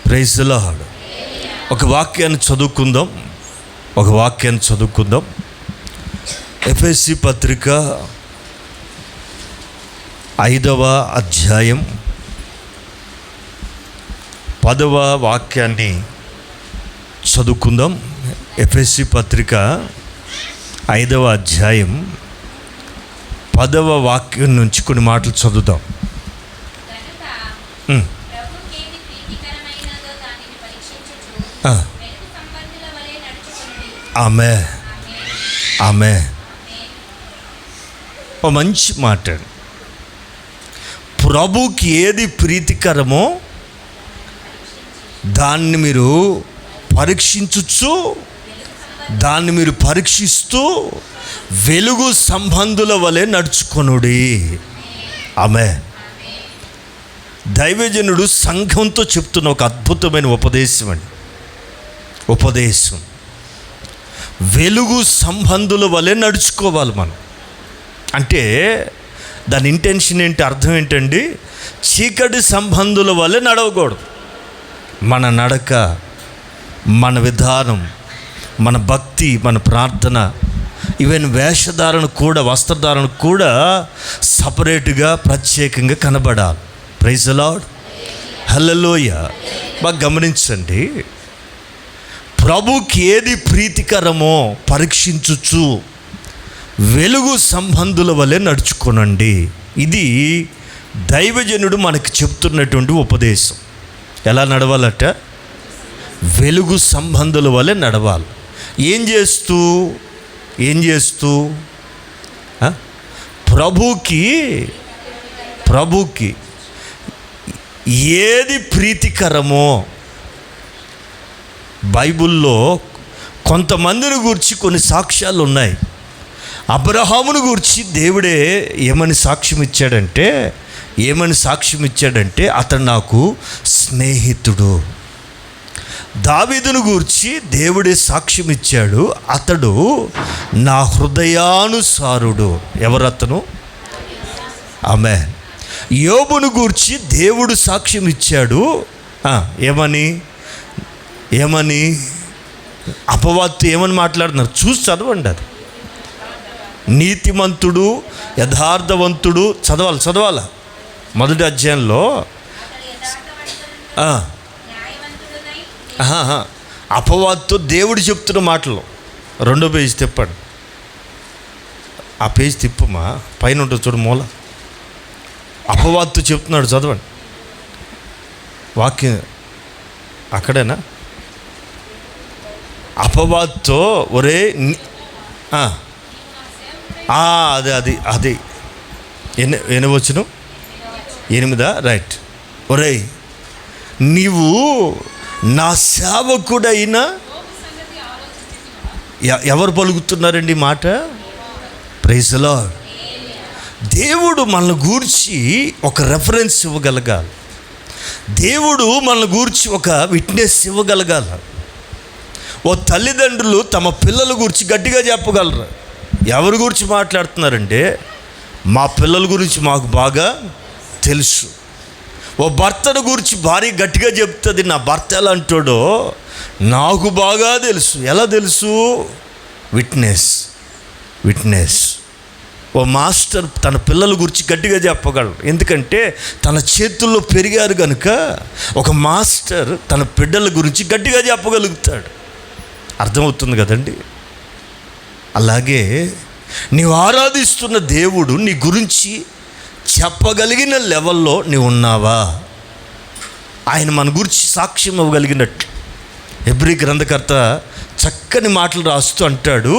Praise the lord. ఒక వాక్యాన్ని చదువుకుందాం. ఎఫెసీ పత్రిక 5వ అధ్యాయం 10వ వాక్యాన్ని చదువుకుందాం. ఎఫెసీ పత్రిక 5వ అధ్యాయం 10వ వాక్యం నుంచి కొన్ని మాటలు చదువుదాం. ఆమె ఒక మంచి మాట. ప్రభుకి ఏది ప్రీతికరమో దాన్ని మీరు పరీక్షిస్తూ వెలుగు సంబంధుల వలె నడుచుకొనుడి. ఆమె దైవజనుడు సంఘంతో చెప్తున్న ఒక అద్భుతమైన ఉపదేశం. వెలుగు సంబంధుల వలె నడుచుకోవాలి మనం. అంటే దాని ఇంటెన్షన్ ఏంటి, అర్థం ఏంటండి? చీకటి సంబంధుల వలె నడవకూడదు. మన నడక, మన విధానం, మన భక్తి, మన ప్రార్థన, ఈవెన్ వేషధారణ కూడా, వస్త్రధారణ కూడా సపరేట్గా ప్రత్యేకంగా కనబడాలి. ప్రైజ్ ది లార్డ్, హల్లెలూయా. బాగా గమనించండి. ప్రభుకి ఏది ప్రీతికరమో పరీక్షించుచు వెలుగు సంబంధుల వలె నడుచుకోనండి. ఇది దైవజనుడు మనకు చెప్తున్నటువంటి ఉపదేశం. ఎలా నడవాలట? వెలుగు సంబంధుల వలె నడవాలి. ఏం చేస్తూ ప్రభుకి ఏది ప్రీతికరమో. బైబిల్లో కొంతమందిని గురించి కొన్ని సాక్ష్యాలు ఉన్నాయి. అబ్రహామును గురించి దేవుడే ఏమని సాక్ష్యం ఇచ్చాడంటే అతడు నాకు స్నేహితుడు. దావీదును గూర్చి దేవుడే సాక్ష్యం ఇచ్చాడు, అతడు నా హృదయానుసారుడు. ఎవరతను? ఆమె. యోబును గూర్చి దేవుడు సాక్ష్యం ఇచ్చాడు. ఏమని అపవాత్తు ఏమని మాట్లాడుతున్నారు చూసి చదవండి. అది నీతిమంతుడు, యథార్థవంతుడు. చదవాలి. మొదటి అధ్యాయంలో అపవాత్తు దేవుడు చెప్తున్న మాటలు. 2వ పేజీ తిప్పండి. ఆ పేజీ తిప్పమా, పైన ఉంటుంది చూడు మూల. అపవాత్తు చెప్తున్నాడు, చదవండి వాక్యం. అక్కడేనా? అపవాత్తు ఒరే అది ఎన్ని వచ్చును? 8 రైట్. ఒరే నీవు నా సేవకుడైనా, ఎవరు పలుకుతున్నారండి ఈ మాట? Praise the lord. దేవుడు మనల్ని గూర్చి ఒక రెఫరెన్స్ ఇవ్వగలగాలి. దేవుడు మనల్ని గూర్చి ఒక విట్నెస్ ఇవ్వగలగాలి. ఓ తల్లిదండ్రులు తమ పిల్లల గురించి గట్టిగా చెప్పగలరు. ఎవరి గురించి మాట్లాడుతున్నారంటే, మా పిల్లల గురించి మాకు బాగా తెలుసు. ఓ భర్తను గురించి భార్య గట్టిగా చెప్తుంది, నా భర్త ఎలా అంటాడో నాకు బాగా తెలుసు. ఎలా తెలుసు? విట్నెస్. ఓ మాస్టర్ తన పిల్లల గురించి గట్టిగా చెప్పగలరు, ఎందుకంటే తన చేతుల్లో పెరిగారు కనుక. ఒక మాస్టర్ తన బిడ్డల గురించి గట్టిగా చెప్పగలుగుతాడు. అర్థమవుతుంది కదండి? అలాగే నీవు ఆరాధిస్తున్న దేవుడు నీ గురించి చెప్పగలిగిన లెవెల్లో నీవు ఉన్నావా? ఆయన మన గురించి సాక్ష్యం ఇవ్వగలిగినట్లు హెబ్రీ గ్రంథకర్త చక్కని మాటలు రాస్తూ అంటాడు,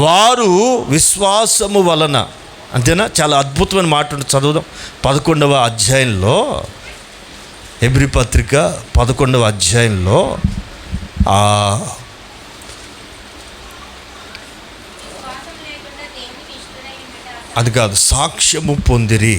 వారు విశ్వాసము వలన. అంతేనా? చాలా అద్భుతమైన మాట ఉంటుంది. చదువుదాం. 11వ అధ్యాయంలో, హెబ్రీ పత్రిక 11వ అధ్యాయంలో అది కాదు, సాక్ష్యము పొందిరి.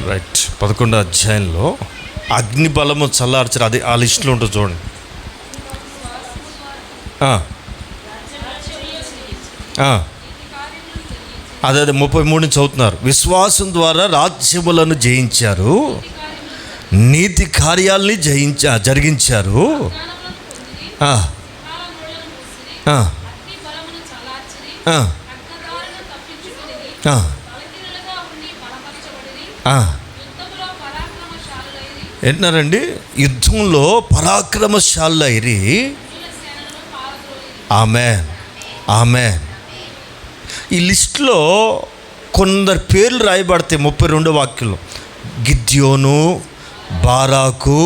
రైట్. 11వ అధ్యాయంలో అగ్ని బలము చల్లార్చరు, అది ఆ లిస్టులో ఉంటుంది చూడండి. అదే 33 చదువుతున్నారు. విశ్వాసం ద్వారా రాజ్యములను జయించారు, నీతి కార్యాలని జరిగించారు, ఏంటన్నారండి? యుద్ధంలో పరాక్రమశాలైరి. ఆమేన్, ఆమేన్. ఈ లిస్టులో కొందరు పేర్లు రాయబడతాయి 32వ వాక్యంలో. గిద్యోను, బారాకు,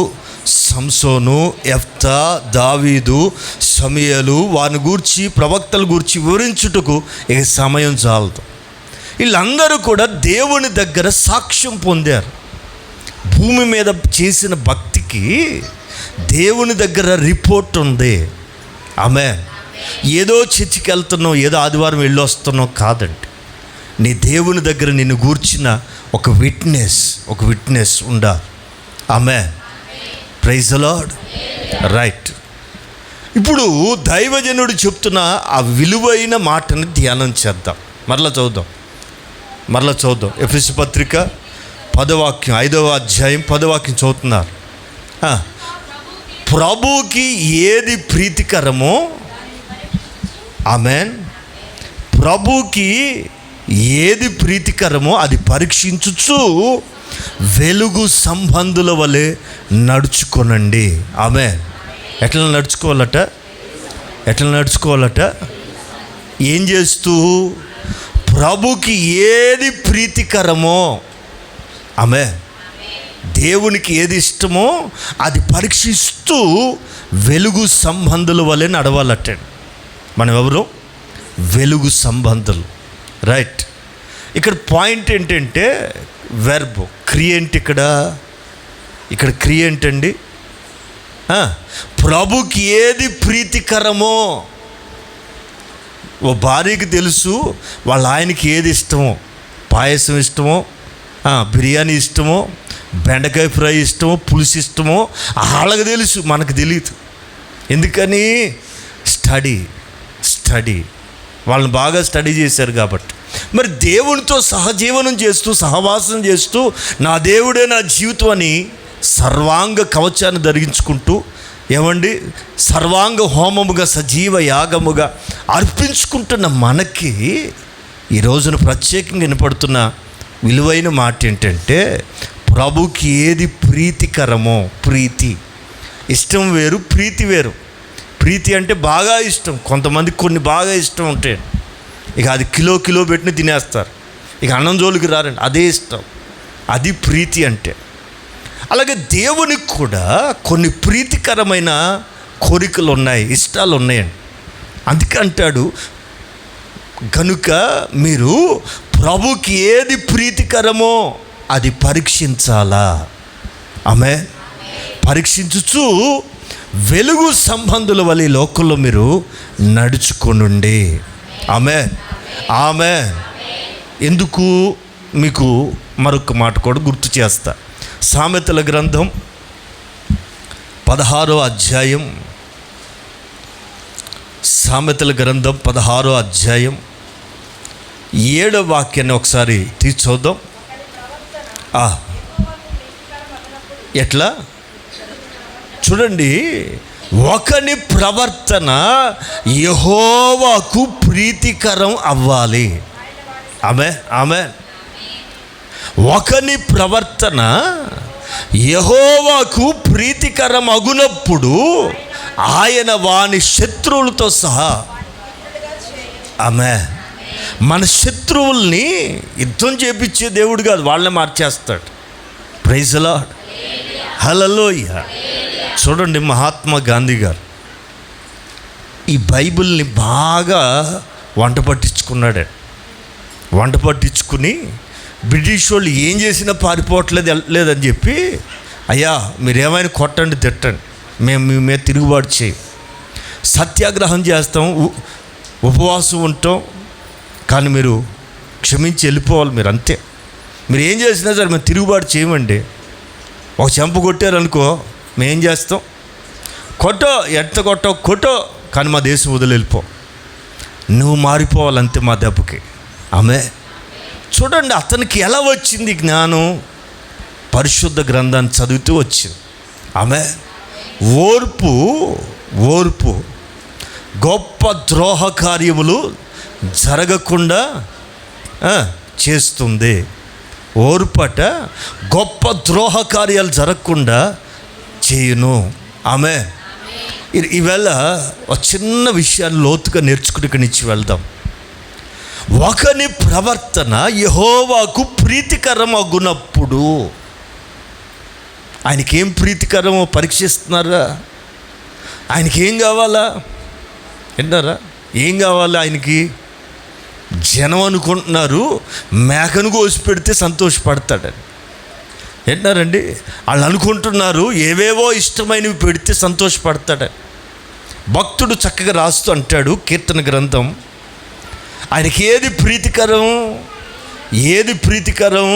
సంసోను, యెఫ్తా, దావీదు, సమూయేలు, వారిని గూర్చి ప్రవక్తల గూర్చి వివరించుటకు ఇక సమయం చాలదు. వీళ్ళందరూ కూడా దేవుని దగ్గర సాక్ష్యం పొందారు. భూమి మీద చేసిన భక్తికి దేవుని దగ్గర రిపోర్ట్ ఉంది. ఆమేన్. ఏదో చర్చికి వెళ్తున్నావు, ఏదో ఆదివారం వెళ్ళి వస్తున్నావు కాదండి. నీ దేవుని దగ్గర నిన్ను గూర్చిన ఒక విట్నెస్ ఉండాలి. ఆమేన్. Praise the lord. రైట్. ఇప్పుడు దైవజనుడు చెప్తున్న ఆ విలువైన మాటని ధ్యానం చేద్దాం. మరలా చదువుదాం. ఎఫెసీ పత్రిక 10వ వాక్యం, 5వ అధ్యాయం 10వ వాక్యం చదువుతున్నారు. ప్రభువుకి ఏది ప్రీతికరమో, ఆమేన్, ప్రభువుకి ఏది ప్రీతికరమో అది పరీక్షించుచు వెలుగు సంబంధుల వలె నడుచుకోనండి. ఆమేన్. ఎట్లా నడుచుకోవాలట? ఏం చేస్తూ? ప్రభుకి ఏది ప్రీతికరమో, ఆమేన్, దేవునికి ఏది ఇష్టమో అది పరీక్షిస్తూ వెలుగు సంబంధుల వలె నడవాలట. మనం ఎవరు? వెలుగు సంబంధులు. రైట్. ఇక్కడ పాయింట్ ఏంటంటే వెర్బ్ క్రియేంట్. ఇక్కడ క్రియేంట్ అండి. ప్రభుకి ఏది ప్రీతికరమో, ఓ భార్యకి తెలుసు వాళ్ళ ఆయనకి ఏది ఇష్టమో. పాయసం ఇష్టమో, బిర్యానీ ఇష్టమో, బెండకాయ ఫ్రై ఇష్టమో, పులుసు ఇష్టమో వాళ్ళకి తెలుసు, మనకు తెలియదు. ఎందుకని? స్టడీ వాళ్ళని బాగా స్టడీ చేశారు కాబట్టి. మరి దేవునితో సహజీవనం చేస్తూ, సహవాసం చేస్తూ, నా దేవుడే నా జీవితం అని సర్వాంగ కవచాన్ని ధరించుకుంటూ, ఏమండి, సర్వాంగ హోమముగా సజీవ యాగముగా అర్పించుకుంటున్న మనకి ఈ రోజున ప్రత్యేకంగా వినపడుతున్న విలువైన మాట ఏంటంటే, ప్రభుకి ఏది ప్రీతికరమో. ప్రీతి, ఇష్టం వేరు, ప్రీతి వేరు. ప్రీతి అంటే బాగా ఇష్టం. కొంతమందికి కొన్ని బాగా ఇష్టం ఉంటాయి, ఇక అది కిలో పెట్టిన తినేస్తారు, ఇక అన్నం జోలికి రారండి, అదే ఇష్టం. అది ప్రీతి అంటే. అలాగే దేవునికి కూడా కొన్ని ప్రీతికరమైన కోరికలు ఉన్నాయి, ఇష్టాలు ఉన్నాయండి. అందుకే అంటాడు, కనుక మీరు ప్రభుకి ఏది ప్రీతికరమో అది పరీక్షించాలా. ఆమె పరీక్షించుచు వెలుగు సంబంధుల వల్ల ఈ లోకంలో మీరు నడుచుకొనుండి. ఆమె ఎందుకు? మీకు మరొక మాట కూడా గుర్తు చేస్తా. సామెతల గ్రంథం 16వ అధ్యాయం, సామెతల గ్రంథం 16వ అధ్యాయం 7వ వాక్యాన్ని ఒకసారి తీసి చూద్దాం. ఎట్లా చూడండి, ఒకని ప్రవర్తన యెహోవాకు ప్రీతికరం అవ్వాలి. ఆమె ఒకని ప్రవర్తన యెహోవాకు ప్రీతికరం అగునప్పుడు ఆయన వాని శత్రువులతో సహా, మన శత్రువుల్ని యుద్ధం చేపించే దేవుడు కాదు, వాళ్ళని మార్చేస్తాడు. Praise the lord. హల్లెలూయా. చూడండి, మహాత్మా గాంధీ గారు ఈ బైబిల్ని బాగా వంట పట్టించుకుని బ్రిటిష్ వాళ్ళు ఏం చేసినా లేదని చెప్పి, అయ్యా మీరేమైనా కొట్టండి, తిట్టండి, మేము మీ మీద తిరుగుబాటు చేయం, సత్యాగ్రహం చేస్తాం, ఉపవాసం ఉంటాం, కానీ మీరు క్షమించి వెళ్ళిపోవాలి, మీరు అంతే, మీరు ఏం చేసినా సరే మేము తిరుగుబాటు చేయమండి. ఒక చెంప కొట్టారనుకో, మేం చేస్తాం? కొట్టో, ఎంత కొట్టో, కానీ మా దేశం వదిలి వెళ్ళిపో. నువ్వు మారిపోవాలంతే మా దెబ్బకి. ఆమె చూడండి, అతనికి ఎలా వచ్చింది జ్ఞానం? పరిశుద్ధ గ్రంథాన్ని చదువుతూ వచ్చింది. ఆమె ఓర్పు గొప్ప ద్రోహ కార్యములు జరగకుండా చేస్తుంది. ఓర్పట గొప్ప ద్రోహ కార్యాలు జరగకుండా చేయును. ఆమె ఈవేళ ఒక చిన్న విషయాన్ని లోతుగా నేర్చుకుని ఇక్కడి నుంచి వెళ్దాం. ఒకని ప్రవర్తన యెహోవాకు ప్రీతికరమగునప్పుడు, ఆయనకేం ప్రీతికరమో పరీక్షిస్తున్నారా? ఆయనకి ఏం కావాలా? విన్నారా? ఏం కావాలి ఆయనకి? జనం అనుకుంటున్నారు మేకను కోసి పెడితే సంతోషపడతాడని. విన్నారండి? వాళ్ళు అనుకుంటున్నారు ఏవేవో ఇష్టమైనవి పెడితే సంతోషపడతాడని. భక్తుడు చక్కగా రాస్తూ అంటాడు కీర్తన గ్రంథం, ఆయనకి ఏది ప్రీతికరం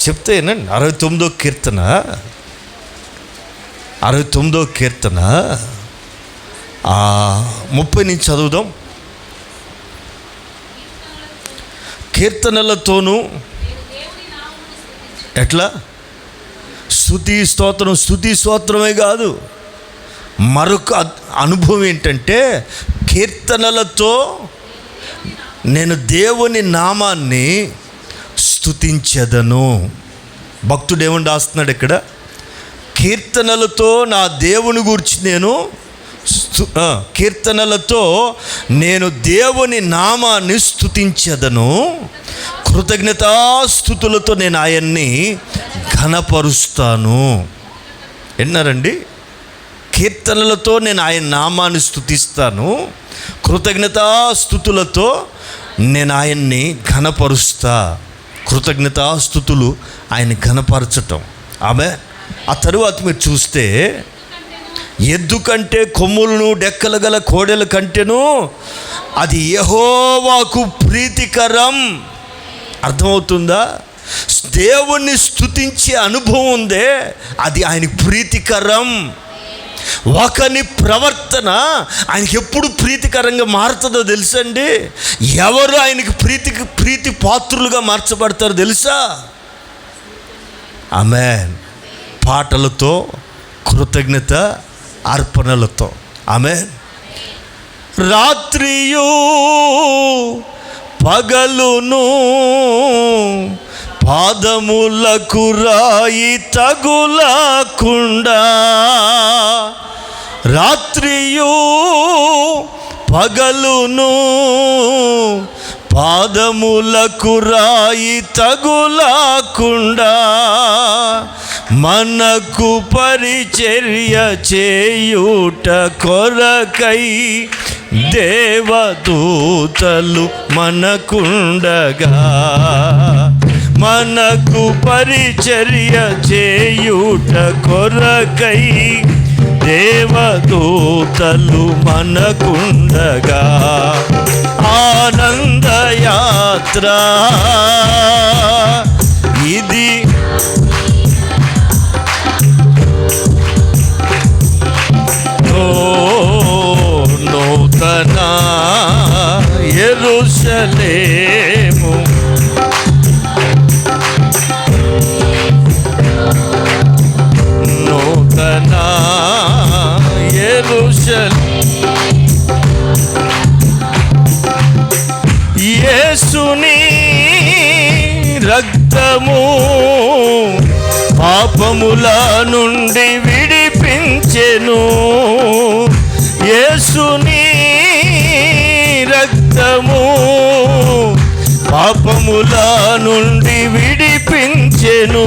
చెప్తేనండి. 69వ కీర్తన 30 నుంచి చదువుదాం. కీర్తనలతోనూ ఎట్లా స్తుతి స్తోత్రమే కాదు, మరొక అనుభవం ఏంటంటే కీర్తనలతో నేను దేవుని నామాన్ని స్తుతించెదను. భక్తుడు ఏమని రాస్తున్నాడు ఇక్కడ? కీర్తనలతో నా దేవుని గురించి కీర్తనలతో నేను దేవుని నామాన్ని స్తుతించెదను, కృతజ్ఞతాస్తుతులతో నేను ఆయన్ని ఘనపరుస్తాను. విన్నారండి? కీర్తనలతో నేను ఆయన నామాన్ని స్తుతిస్తాను, కృతజ్ఞతాస్తుతులతో నేను ఆయన్ని ఘనపరుస్తా. కృతజ్ఞతాస్తుతులు ఆయన ఘనపరచటం. ఆమె ఆ తరువాత మీరు చూస్తే, ఎద్దు కంటే కొమ్ములను డెక్కలు గల కోడెల కంటేను అది యెహోవాకు ప్రీతికరం. అర్థమవుతుందా? దేవుణ్ణి స్తుతించే అనుభవం ఉందే, అది ఆయనకు ప్రీతికరం. ఒకని ప్రవర్తన ఆయనకి ఎప్పుడు ప్రీతికరంగా మారుతుందో తెలుసండి? ఎవరు ఆయనకి ప్రీతి పాత్రులుగా మార్చబడతారో తెలుసా? ఆమేన్. పాటలతో, కృతజ్ఞత అర్పణలతో. ఆమేన్. రాత్రియు పగలును పాదములకు రాయి తగులకుండా, రాత్రియు పగలును పాదములకు రాయి తగులకుండా మనకు పరిచర్య చేయుట కొరకై దేవదూతలు మనకుండగా, మనకు పరిచర్య చేయుట కొరకై దేవదూతలు మనకుండగా, ఆనందయాత్ర ఇది నూతన యెరూషలేము, నూతన యెరూషలేము, యేసుని రక్తము పాపముల నుండి విడిపించెను, యేసుని రక్తము పాపముల నుండి విడిపించెను,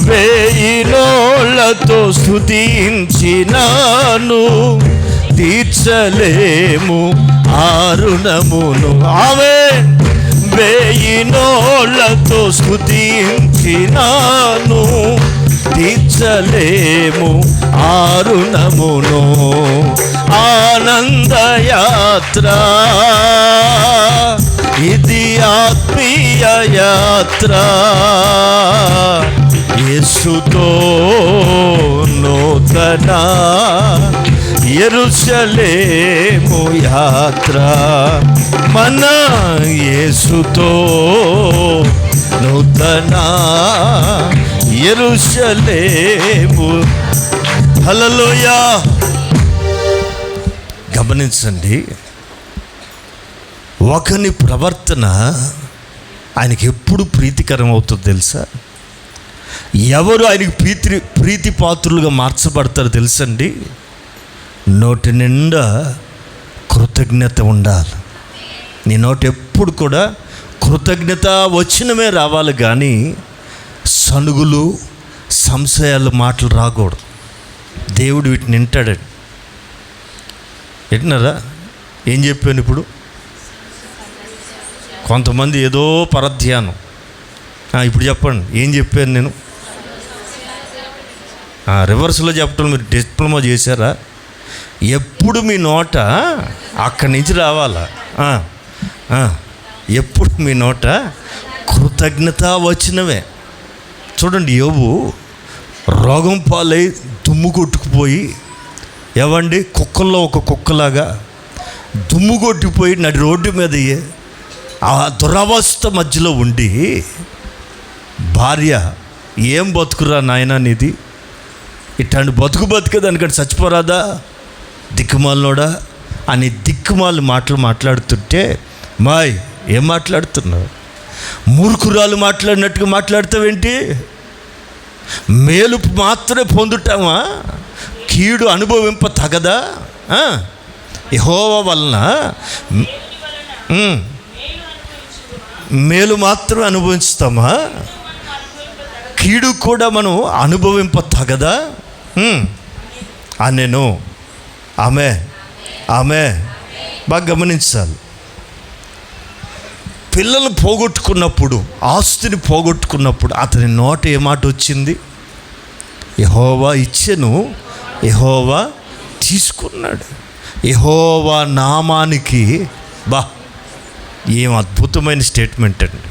వేయినోళ్ళతో స్తుతించినాను తీర్చలేము ఆరుణమును. ఆమేన్. వేయినోళ్ళతో స్తుతించినాను తీర్చలేము ఆరుణమును. ఆనందయాత్ర ఇది ఆత్మీయ యాత్ర, యేసుతో నూతన యెరూషలేము యాత్ర, మన యేసుతో నూతన యెరూషలేము. హల్లెలూయా. గమనించండి, ఒకని ప్రవర్తన ఆయనకి ఎప్పుడు ప్రీతికరం అవుతుందో తెలుసా? ఎవరు ఆయనకి ప్రీతి పాత్రులుగా మార్చబడతారో తెలుసండి? నోటి నిండా కృతజ్ఞత ఉండాలి. నీ నోటి ఎప్పుడు కూడా కృతజ్ఞత వచనమే రావాలి, కానీ సనుగులు సంశయాలు మాటలు రాకూడదు. దేవుడు వీటిని వింటాడండి. వింటున్నారా? ఏం చెప్పాను ఇప్పుడు? కొంతమంది ఏదో పరధ్యానం. ఇప్పుడు చెప్పండి, ఏం చెప్పాను నేను? రివర్స్లో చెప్పడం మీరు డిప్లొమా చేశారా? ఎప్పుడు మీ నోట అక్కడి నుంచి రావాలా? ఎప్పుడు మీ నోట కృతజ్ఞత వచ్చినవే. చూడండి, యోబు రోగం పాలై దుమ్ము కొట్టుకుపోయి, ఏవండి కుక్కల్లో ఒక కుక్కలాగా దుమ్ము కొట్టిపోయి నడి రోడ్డు మీద ఆ దురవస్థ మధ్యలో ఉండి, భార్య ఏం బతుకురా నాయనా నీది, ఇట్లాంటి బతుకే దానికంటే చచ్చిపోరాదా దిక్కుమాలినోడా అని దిక్కుమాలి మాటలు మాట్లాడుతుంటే, మాయ్ ఏం మాట్లాడుతున్నావు? మూర్ఖురాలు మాట్లాడినట్టుగా మాట్లాడతావేంటి? మేలు మాత్రమే పొందుతామా, కీడు అనుభవింప తగదా? యెహోవా వలన మేలు మాత్రమే అనుభవిస్తామా, కీడు కూడా మనం అనుభవింప తగదా నేను. ఆమె బాగా గమనించాలి. పిల్లలు పోగొట్టుకున్నప్పుడు, ఆస్తిని పోగొట్టుకున్నప్పుడు అతని నోట ఏ మాట వచ్చింది? యెహోవా ఇచ్చెను, యెహోవా తీసుకున్నాడు. యెహోవా నామానికి ఏం అద్భుతమైన స్టేట్మెంట్ అండి.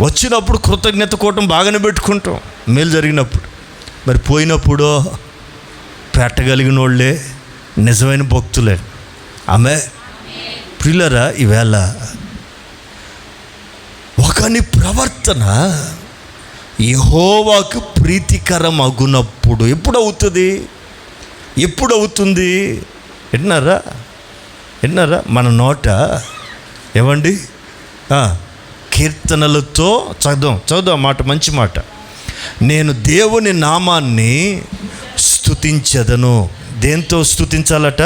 వచ్చినప్పుడు కృతజ్ఞత కూటం బాగానే పెట్టుకుంటాం మేలు జరిగినప్పుడు, మరి పోయినప్పుడు పెట్టగలిగిన వాళ్ళే నిజమైన భక్తులే. ఆమె ప్రియులరా, ఈవేళ ఒకని ప్రవర్తన యెహోవాకు ప్రీతికరం అగునప్పుడు ఎప్పుడు అవుతుంది? విన్నారా? మన నోట ఏమండి కీర్తనలతో చదువు మాట, మంచి మాట. నేను దేవుని నామాన్ని స్తుతించెదను. దేంతో స్తుతించాలట?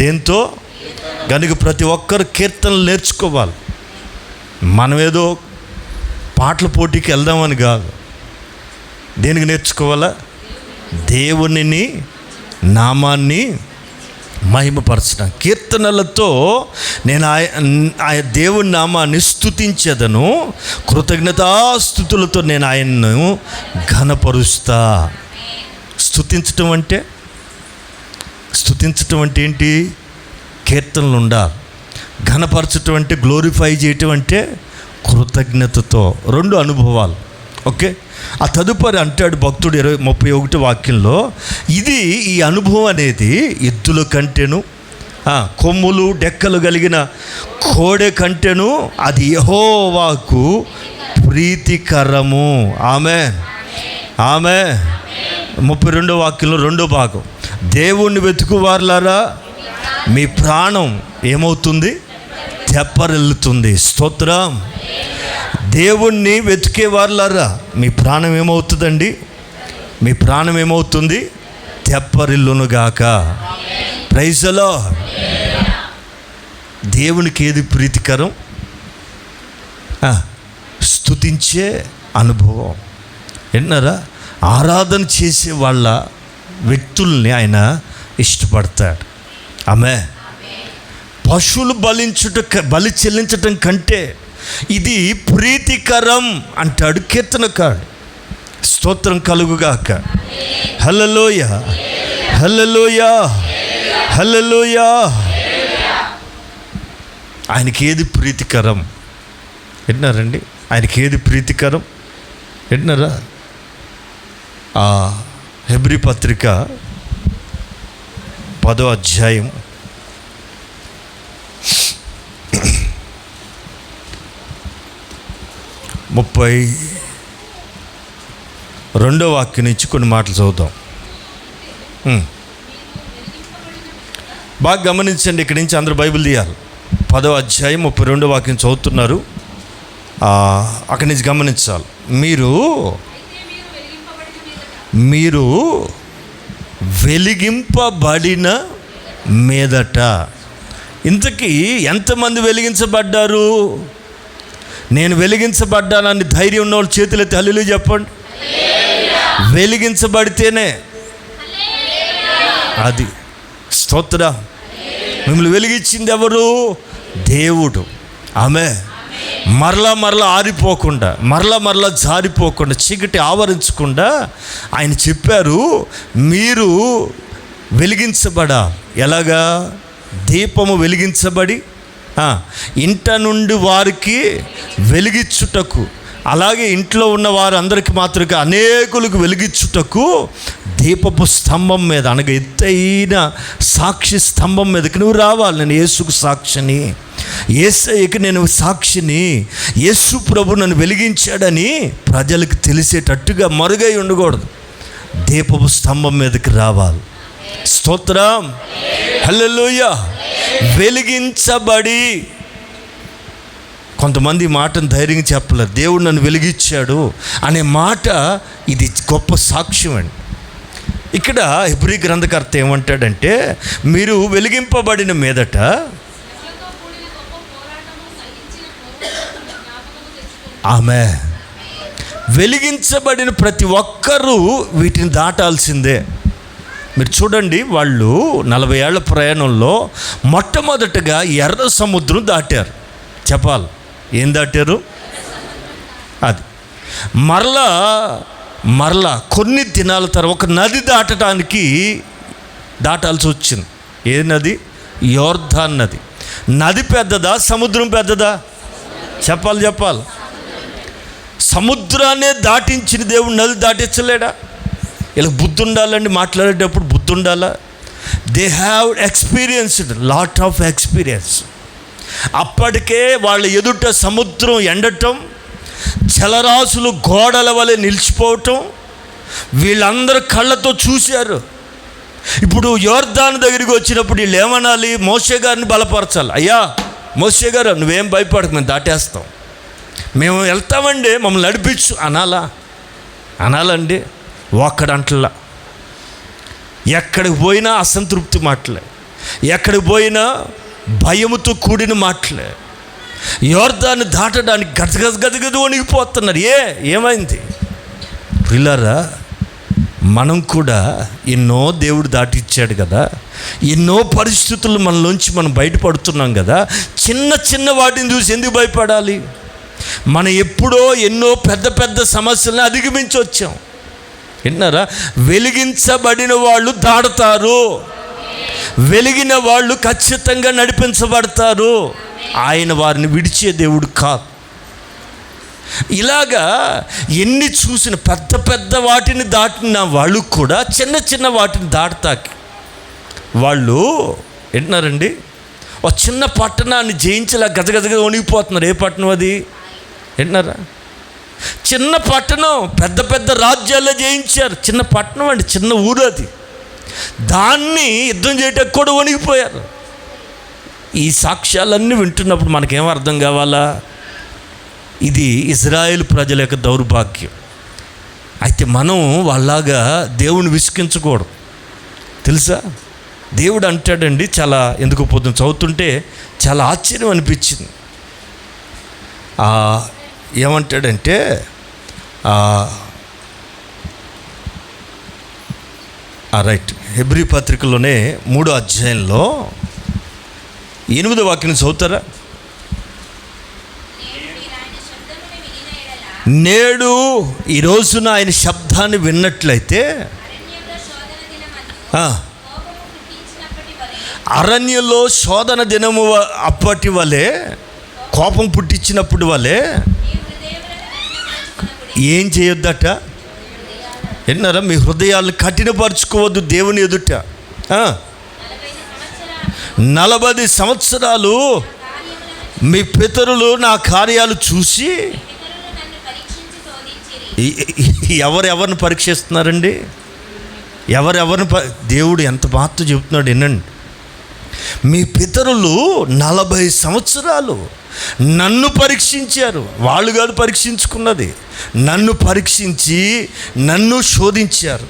దేంతో? కనుక ప్రతి ఒక్కరు కీర్తనలు నేర్చుకోవాలి. మనమేదో పాటల పోటీకి వెళ్దామని కాదు. దేనికి నేర్చుకోవాలా? దేవుని నామాన్ని మహిమపరచడం. కీర్తనలతో నేను దేవుని నామాన్ని స్తుతించెదను, కృతజ్ఞతాస్తుతులతో నేను ఆయన్ను ఘనపరుస్తా. స్తుతించటం అంటే ఏంటి? కీర్తనలు ఉండాలి. ఘనపరచటం అంటే, గ్లోరిఫై చేయటం అంటే కృతజ్ఞతతో. రెండు అనుభవాలు. ఓకే, ఆ తదుపరి అంటాడు భక్తుడు 31 వాక్యంలో, ఈ అనుభవం అనేది ఎద్దుల కంటేను, కొమ్ములు డెక్కలు కలిగిన కోడె కంటేను అది యెహోవాకు ప్రీతికరము. ఆమేన్. 32 వాక్యంలో 2వ భాగం, దేవుణ్ణి వెతుకువారులారా మీ ప్రాణం ఏమవుతుంది? తెప్పరిల్లుతుంది. స్తోత్రం. దేవుణ్ణి వెతికేవారులారా మీ ప్రాణం ఏమవుతుందండి? మీ ప్రాణం ఏమవుతుంది? తెప్పరిల్లునుగాక. Praise the lord. దేవునికి ఏది ప్రీతికరం? స్తుతించే అనుభవం. విన్నారా? ఆరాధన చేసే వాళ్ళ వ్యక్తుల్ని ఆయన ఇష్టపడతాడు. ఆమె పశువులు బలి చెల్లించటం కంటే ఇది ప్రీతికరం అంటాడు కీర్తనకారుడు. స్తోత్రం కలుగుగాక. హల్లెలూయా, హల్లెలూయా, హల్లెలూయా. ఆయనకి ఏది ప్రీతికరం? విన్నారండి? ఆయనకి ఏది ప్రీతికరం? వింటున్నారా? ఆ హెబ్రీ పత్రిక 10వ అధ్యాయం 32వ వాక్యం నుంచి కొన్ని మాటలు చదువుతాం. బాగా గమనించండి, ఇక్కడి నుంచి అందరూ బైబిల్ తీయాలి. 10వ అధ్యాయం 32వ వాక్యం చదువుతున్నారు. అక్కడి నుంచి గమనించాలి. మీరు వెలిగింపబడిన మీదట. ఇంతకీ ఎంతమంది వెలిగించబడ్డారు? నేను వెలిగించబడ్డానని ధైర్యం ఉన్న వాళ్ళు చేతులెత్తి హల్లెలూయా చెప్పండి. వెలిగించబడితేనే అది స్తోత్రం. మిమ్మల్ని వెలిగించింది ఎవరు? దేవుడు. ఆమె మరలా ఆరిపోకుండా, మరలా జారిపోకుండా, చీకటి ఆవరించకుండా ఆయన చెప్పారు, మీరు వెలిగించబడాలి. ఎలాగా? దీపము వెలిగించబడి ఇంట నుండి వారికి వెలిగించుటకు, అలాగే ఇంట్లో ఉన్న వారు అందరికీ మాత్రమే అనేకులకు వెలిగించుటకు దీపపు స్తంభం మీద, అనగా ఎత్తైన సాక్షి స్తంభం మీదకి నువ్వు రావాలి. నేను యేసుకు సాక్షిని, యేసయ్యకి నేను సాక్షిని, యేసు ప్రభు నన్ను వెలిగించాడని ప్రజలకు తెలిసేటట్టుగా మరుగై ఉండకూడదు. దీపపు స్తంభం మీదకి రావాలి. స్తోత్రం, హల్లెలూయా. వెలిగించబడి, కొంతమంది మాటను ధైర్యంగా చెప్పలేరు. దేవుడు నన్ను వెలిగించాడు అనే మాట ఇది గొప్ప సాక్ష్యం అండి. ఇక్కడ హెబ్రీ గ్రంథకర్త ఏమంటాడంటే, మీరు వెలిగింపబడిన మీదట ఆమె వెలిగించబడిన ప్రతి ఒక్కరూ వీటిని దాటాల్సిందే. మీరు చూడండి, వాళ్ళు 40 ఏళ్ల ప్రయాణంలో మొట్టమొదటగా ఎర్ర సముద్రం దాటారు. చెప్పాలి, ఏం దాటారు? అది మరలా కొన్ని దినాల తర్వాత ఒక నది దాటాల్సి వచ్చింది. ఏ నది? యోర్దాన్ నది. నది పెద్దదా, సముద్రం పెద్దదా? చెప్పాలి. సముద్రాన్నే దాటించిన దేవుడు నది దాటించలేడా? ఇలా బుద్ధి ఉండాలండి, మాట్లాడేటప్పుడు బుద్ధి ఉండాలా. They have experienced lot of experience. అప్పటికే వాళ్ళ ఎదుట సముద్రం ఎండటం, జలరాశులు గోడల వలె నిలిచిపోవటం వీళ్ళందరూ కళ్ళతో చూశారు. ఇప్పుడు యోర్దాను దగ్గరికి వచ్చినప్పుడు వీళ్ళు ఏమనాలి? మోషే గారిని బలపరచాలి. అయ్యా మోషే గారు, నువ్వేం భయపడకు, మేము దాటేస్తాం, మేము వెళ్తామండి, మమ్మల్ని నడిపించు అనాలండి. ఒక్కడంటలా. ఎక్కడికి పోయినా అసంతృప్తి మాటలే, ఎక్కడికి పోయినా భయముతో కూడిన మాటలే. యోర్దాన్ని దాటడానికి గదగద వణిగిపోతున్నారు. ఏమైంది? పిల్లరా, మనం కూడా ఎన్నో దేవుడు దాటిచ్చాడు కదా, ఎన్నో పరిస్థితులు మనలోంచి మనం బయటపడుతున్నాం కదా. చిన్న వాటిని చూసి ఎందుకు భయపడాలి? మనం ఎప్పుడో ఎన్నో పెద్ద సమస్యలను అధిగమించి వచ్చాం. విన్నారా? వెలిగించబడిన వాళ్ళు దాటుతారు, వెలిగిన వాళ్ళు ఖచ్చితంగా నడిపించబడతారు. ఆయన వారిని విడిచే దేవుడు కాదు. ఇలాగా ఎన్ని చూసిన పెద్ద వాటిని దాటిన వాళ్ళు కూడా చిన్న వాటిని దాటుతాకి వాళ్ళు వింటున్నారండి. ఒక చిన్న పట్టణాన్ని జయించేలా గజగజగా వణిగిపోతున్నారు. ఏ పట్టణం అది? వింటున్నారా? చిన్న పట్టణం పెద్ద రాజ్యాల్లో జయించారు. చిన్న పట్టణం అండి, చిన్న ఊరు అది. దాన్ని యుద్ధం చేయటానికి కూడా వణిగిపోయారు. ఈ సాక్ష్యాలన్నీ వింటున్నప్పుడు మనకేం అర్థం కావాలా? ఇది ఇజ్రాయేల్ ప్రజల యొక్క దౌర్భాగ్యం. అయితే మనం వాళ్ళలాగా దేవుని విసిగించకూడదు. తెలుసా? దేవుడు అంటాడండి, చాలా ఎందుకు పొద్దున చదువుతుంటే చాలా ఆశ్చర్యం అనిపించింది. ఏమంటాడంటే, రైట్, హెబ్రీ పత్రికలోనే 3వ అధ్యాయంలో 8వ వాక్యం చదువుతారా? నేడు ఈ రోజున ఆయన శబ్దాన్ని విన్నట్లయితే అరణ్యంలో శోధన దినము అప్పటి వలె, కోపం పుట్టించినప్పుడు వలె ఏం చేయొద్దట? విన్నారా? మీ హృదయాలను కఠినపరుచుకోవద్దు దేవుని ఎదుట. 40 సంవత్సరాలు మీ పితరులు నా కార్యాలు చూసి ఎవరెవరిని పరీక్షిస్తున్నారండి? ఎవరెవరిని దేవుడు ఎంత బాధతో చెబుతున్నాడు వినండి. మీ పితరులు 40 సంవత్సరాలు నన్ను పరీక్షించారు. వాళ్ళు కాదు పరీక్షించుకున్నది, నన్ను పరీక్షించి నన్ను శోధించారు.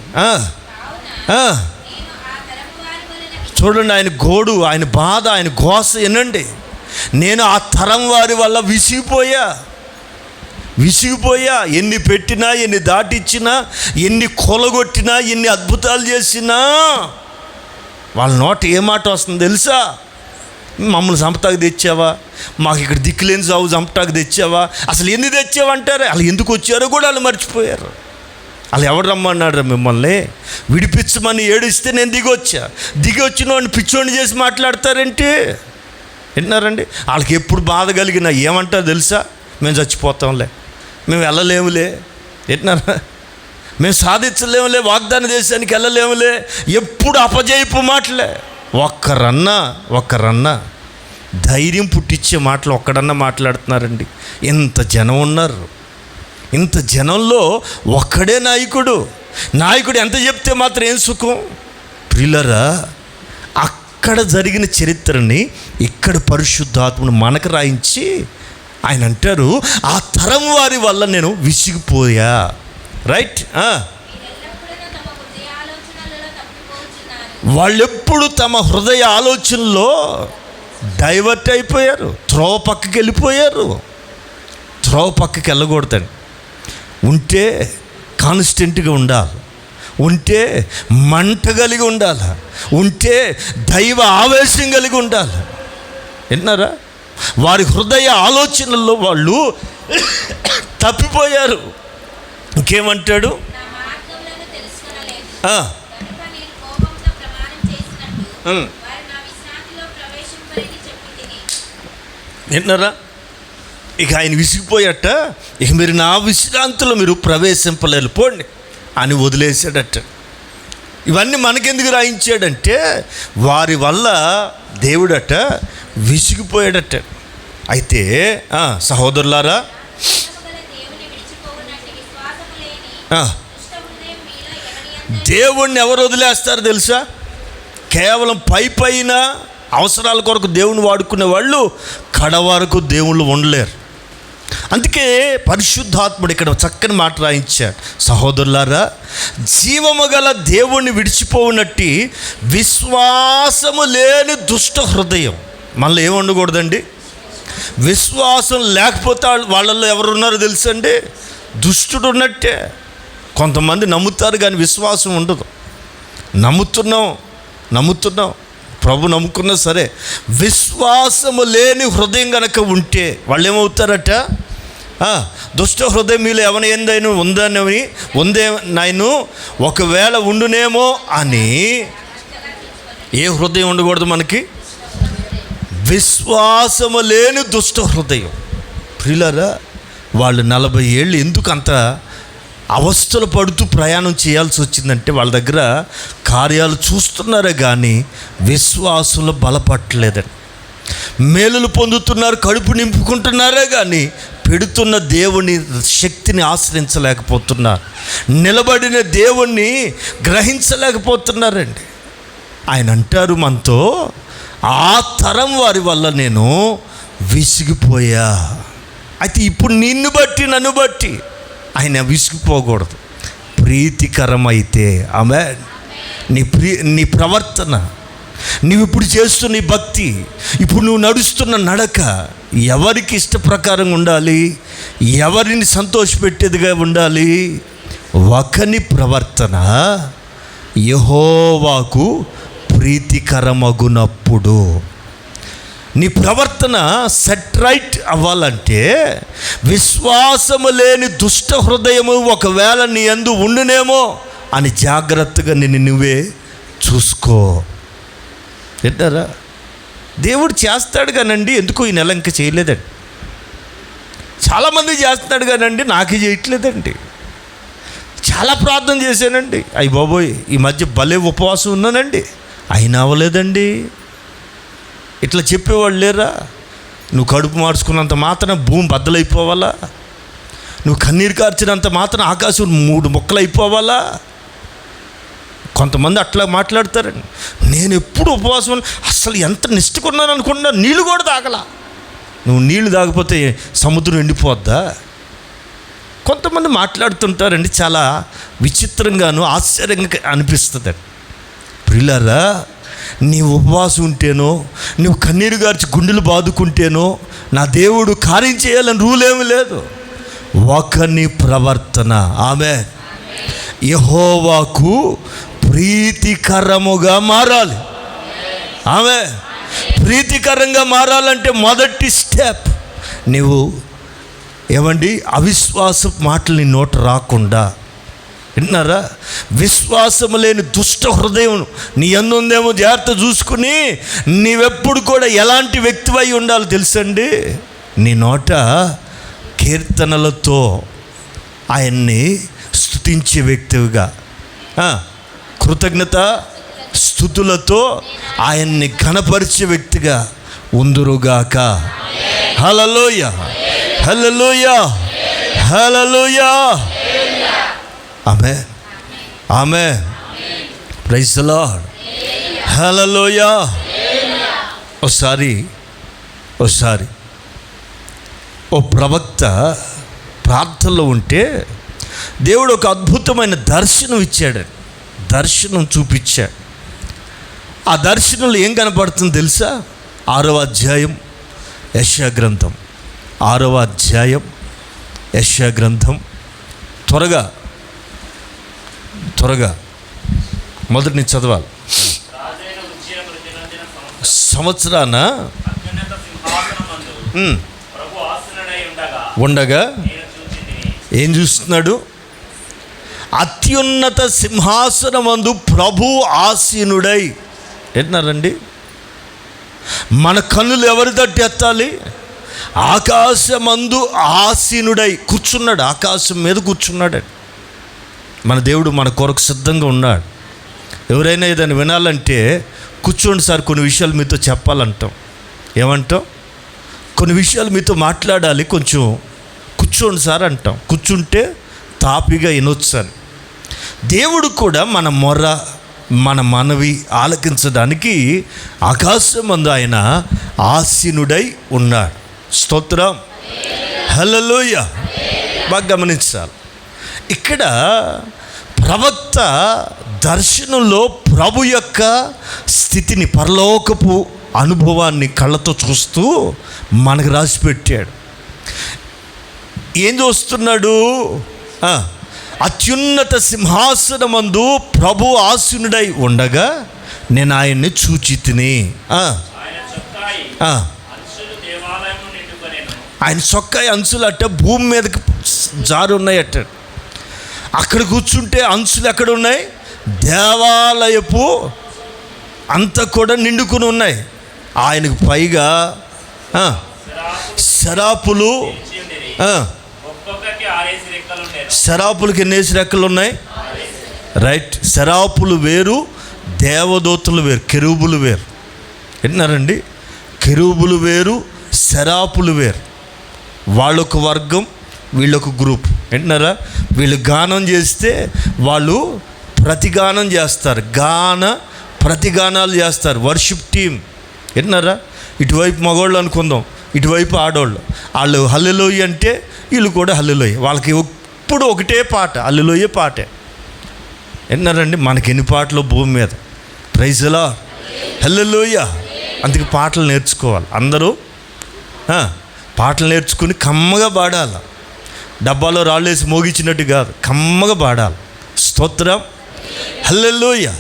చూడండి ఆయన గోడు, ఆయన బాధ, ఆయన ఘోష వినండి. నేను ఆ తరం వారి వల్ల విసిగిపోయా. ఎన్ని పెట్టినా, ఎన్ని దాటిచ్చినా, ఎన్ని కొలగొట్టినా, ఎన్ని అద్భుతాలు చేసినా వాళ్ళ నోట ఏ మాట వస్తుంది తెలుసా? మమ్మల్ని చంపటాకు తెచ్చావా, మాకు ఇక్కడ దిక్కులేని సాగు చంపటాకు తెచ్చావా, అసలు ఎన్ని తెచ్చావంటారే. వాళ్ళు ఎందుకు వచ్చారో కూడా వాళ్ళు మర్చిపోయారు. వాళ్ళు ఎవరు రమ్మన్నాడు మిమ్మల్ని విడిపించమని? ఏడిస్తే నేను దిగి వచ్చిన వాడిని పిచ్చోడిని చేసి మాట్లాడతారేంటి? విన్నారండి? వాళ్ళకి ఎప్పుడు బాధ కలిగినా ఏమంటారు తెలుసా? మేము చచ్చిపోతాంలే, మేము వెళ్ళలేములే. విన్నారా? మేము సాధించలేములే, వాగ్దాన దేశానికి వెళ్ళలేములే. ఎప్పుడు అపజయపు మాటలే. ఒక్కరన్నా ధైర్యం పుట్టించే మాటలు ఒక్కడన్నా మాట్లాడుతున్నారండి? ఇంత జనం ఉన్నారు, ఇంత జనంలో ఒక్కడే నాయకుడు ఎంత చెప్తే మాత్రం ఏం సుఖం? ప్రియులారా, అక్కడ జరిగిన చరిత్రని ఇక్కడ పరిశుద్ధాత్మను మనకు రాయించి ఆయన అంటారు, ఆ తరం వారి వల్ల నేను విసిగిపోయా. రైట్? వాళ్ళెప్పుడు తమ హృదయ ఆలోచనలో డైవర్ట్ అయిపోయారు, త్రోవ పక్కకి వెళ్ళిపోయారు. త్రోవ పక్కకి వెళ్ళకూడదండి. ఉంటే కాన్స్టెంట్గా ఉండాలి, ఉంటే మంట కలిగి ఉండాలి, ఉంటే దైవ ఆవేశం కలిగి ఉండాలి. విన్నారా? వారి హృదయ ఆలోచనల్లో వాళ్ళు తప్పిపోయారు. ఇంకేమంటాడు? విన్నారా? ఇక ఆయన విసిగిపోయాట, ఇక మీరు నా విశ్రాంతిలో మీరు ప్రవేశింపలేరు, పోండి అని వదిలేసాడట. ఇవన్నీ మనకెందుకు రాయించాడంటే వారి వల్ల దేవుడట విసిగిపోయాడట. అయితే సహోదరులారా, దేవుణ్ణి ఎవరు వదిలేస్తారు తెలుసా? కేవలం పైన అవసరాల కొరకు దేవుని వాడుకునే వాళ్ళు కడ వరకు దేవుళ్ళు ఉండలేరు. అందుకే పరిశుద్ధాత్ముడు ఇక్కడ చక్కని మాట రాయించాడు. సహోదరులారా, జీవము గల దేవుణ్ణి విడిచిపోవునట్టి విశ్వాసము లేని దుష్ట హృదయం మనలో ఏమి ఉండకూడదండి? విశ్వాసం లేకపోతే వాళ్ళల్లో ఎవరున్నారో తెలుసండి? దుష్టుడు ఉన్నట్టే. కొంతమంది నమ్ముతారు కానీ విశ్వాసం ఉండదు. నమ్ముతున్నాం ప్రభు నమ్ముకున్నా సరే విశ్వాసము లేని హృదయం కనుక ఉంటే వాళ్ళు ఏమవుతారట? దుష్ట హృదయం మీలో ఎవరి ఏందైనా ఉందే నాయను ఒకవేళ ఉండునేమో అని. ఏ హృదయం ఉండకూడదు మనకి? విశ్వాసము లేని దుష్ట హృదయం. ప్రియులారా, వాళ్ళు 40 ఏళ్ళు ఎందుకు అంత అవస్థలు పడుతూ ప్రయాణం చేయాల్సి వచ్చిందంటే వాళ్ళ దగ్గర కార్యాలు చూస్తున్నారే కానీ విశ్వాసంలో బలపట్టలేదండి. మేలులు పొందుతున్నారు, కడుపు నింపుకుంటున్నారే కానీ పెడుతున్న దేవుని శక్తిని ఆశ్రయించలేకపోతున్నారు, నిలబడిన దేవుణ్ణి గ్రహించలేకపోతున్నారండి. ఆయన అంటారు మనతో, ఆ తరం వారి వల్ల నేను విసిగిపోయా. అయితే ఇప్పుడు నన్ను బట్టి ఆయన విసిగిపోకూడదు. ప్రీతికరమైతే ఆమేన్. నీ ప్రవర్తన, నువ్వు ఇప్పుడు చేస్తున్న నీ భక్తి, ఇప్పుడు నువ్వు నడుస్తున్న నడక ఎవరికి ఇష్ట ప్రకారంగా ఉండాలి, ఎవరిని సంతోషపెట్టేదిగా ఉండాలి? ఒకని ప్రవర్తన యెహోవాకు ప్రీతికరమగునప్పుడు. నీ ప్రవర్తన సెట్ రైట్ అవ్వాలంటే విశ్వాసము లేని దుష్ట హృదయము ఒకవేళ నీ యందు ఉండునేమో అని జాగ్రత్తగా నువ్వే చూసుకో. వింటారా? దేవుడు చేస్తాడు కానండి, ఎందుకు ఈ నెల ఇంకా చేయలేదండి. చాలామంది చేస్తున్నాడు కానండి, నాకు చేయట్లేదండి. చాలా ప్రార్థన చేశానండి, అయ్యి బాబోయ్ ఈ మధ్య భలే ఉపవాసం ఉన్నానండి, అయినా అవ్వలేదండి. ఇట్లా చెప్పేవాళ్ళు లేరా? నువ్వు కడుపు మార్చుకున్నంత మాత్రం భూమి బద్దలైపోవాలా? నువ్వు కన్నీరు కార్చినంత మాత్రం ఆకాశం 3 ముక్కలు అయిపోవాలా? కొంతమంది అట్లా మాట్లాడతారండి. నేను ఎప్పుడు ఉపవాసం, అసలు ఎంత నిష్ఠకున్నాను అనుకున్నా, నీళ్ళు కూడా తాగలా. నువ్వు నీళ్లు తాగకపోతే సముద్రం ఎండిపోద్దా? కొంతమంది మాట్లాడుతుంటారండి, చాలా విచిత్రంగాను ఆశ్చర్యంగా అనిపిస్తుంది. ప్రియులారా, నీ ఉపవాసం ఉంటేనో, నువ్వు కన్నీరు గార్చి గుండెలు బాదుకుంటేనో నా దేవుడు కార్యం చేయాలని రూల్ ఏమీ లేదు. ఒకని ప్రవర్తన ఆమె యెహోవాకు ప్రీతికరముగా మారాలి. ఆమె ప్రీతికరంగా మారాలంటే మొదటి స్టెప్, నువ్వు ఏమండి అవిశ్వాస మాటలు నీ నోట రాకుండా, విన్నారా? విశ్వాసం లేని దుష్ట హృదయం నీ యందు ఉందేమో జాగ్రత్త చూసుకుని, నీవెప్పుడు కూడా ఎలాంటి వ్యక్తివై ఉండాలి తెలుసండి? నీ నోట కీర్తనలతో ఆయన్ని స్తుతించే వ్యక్తివిగా, కృతజ్ఞత స్తుతులతో ఆయన్ని ఘనపరిచే వ్యక్తిగా ఉందురుగాక. హల్లెలూయా, హల్లెలూయా, హల్లెలూయా. ఆమేన్, ఆమేన్. Praise the lord. హల్లెలూయా. ఒకసారి ఓ ప్రవక్త ప్రార్థనలో ఉంటే దేవుడు ఒక అద్భుతమైన దర్శనం ఇచ్చాడు, దర్శనం చూపించాడు. ఆ దర్శనంలో ఏం కనపడుతుంది తెలుసా? 6వ అధ్యాయం యెషయా గ్రంథం, 6వ అధ్యాయం యెషయా గ్రంథం. త్వరగా మొదటి నుంచి చదవాలి. సంవత్సరాన ఉండగా ఏం చూస్తున్నాడు? అత్యున్నత సింహాసనమందు ప్రభు ఆసీనుడై. ఏంటన్నారండి? మన కన్నులు ఎవరి తట్టు ఎత్తాలి? ఆకాశమందు ఆసీనుడై కూర్చున్నాడు, ఆకాశం మీద కూర్చున్నాడు. మన దేవుడు మన కొరకు సిద్ధంగా ఉన్నాడు. ఎవరైనా ఏదైనా వినాలంటే కూర్చోండి సార్, కొన్ని విషయాలు మీతో చెప్పాలంటాం. ఏమంటాం? కొన్ని విషయాలు మీతో మాట్లాడాలి, కొంచెం కూర్చోండి సార్ అంటాం. కూర్చుంటే తాపిగా వినొచ్చు అని. దేవుడు కూడా మన మొర్ర, మన మనవి ఆలకించడానికి ఆకాశమందు ఆయన ఆసీనుడై ఉన్నాడు. స్తోత్రం, హల్లెలూయా. బాగా గమనించాలి. ఇక్కడ ప్రవక్త దర్శనంలో ప్రభు యొక్క స్థితిని, పరలోకపు అనుభవాన్ని కళ్ళతో చూస్తూ మనకు రాసిపెట్టాడు. ఏం చూస్తున్నాడు? అత్యున్నత సింహాసనమందు ప్రభు ఆసీనుడై ఉండగా నేను ఆయన్ని చూచితిని. ఆయన చొక్కాయి అంచులు అట్ట భూమి మీదకి జారు ఉన్నాయట. అక్కడ కూర్చుంటే అంచులు ఎక్కడ ఉన్నాయి? దేవాలయపు అంతా కూడా నిండుకుని ఉన్నాయి. ఆయనకు పైగా శరాపులు, శరాపులకి ఎన్నేసి రెక్కలు ఉన్నాయి? రైట్. శరాపులు వేరు, దేవదూతలు వేరు, కెరూబులు వేరు. విన్నారండి? కెరూబులు వేరు, శరాపులు వేరు. వాళ్ళొక వర్గం, వీళ్ళొక గ్రూప్. వింటున్నారా? వీళ్ళు గానం చేస్తే వాళ్ళు ప్రతిగానం చేస్తారు, ప్రతిగానాలు చేస్తారు. Worship team. వింటున్నారా? ఇటువైపు మగవాళ్ళు అనుకుందాం, ఇటువైపు ఆడవాళ్ళు. వాళ్ళు హల్లెలూయా అంటే వీళ్ళు కూడా హల్లెలూయా. వాళ్ళకి ఎప్పుడు ఒకటే పాట, హల్లెలూయా పాటే. విన్నారండి? మనకి ఎన్ని పాటలు భూమి మీద. ప్రైజ్ ది లార్డ్, హల్లెలూయా. అందుకే పాటలు నేర్చుకోవాలి అందరూ. పాటలు నేర్చుకుని కమ్మగా పాడాలి. డబ్బాలో రాళ్ళేసి మోగించినట్టు కాదు, కమ్మగా పాడాలి. స్తోత్రం, హల్లెలూయా.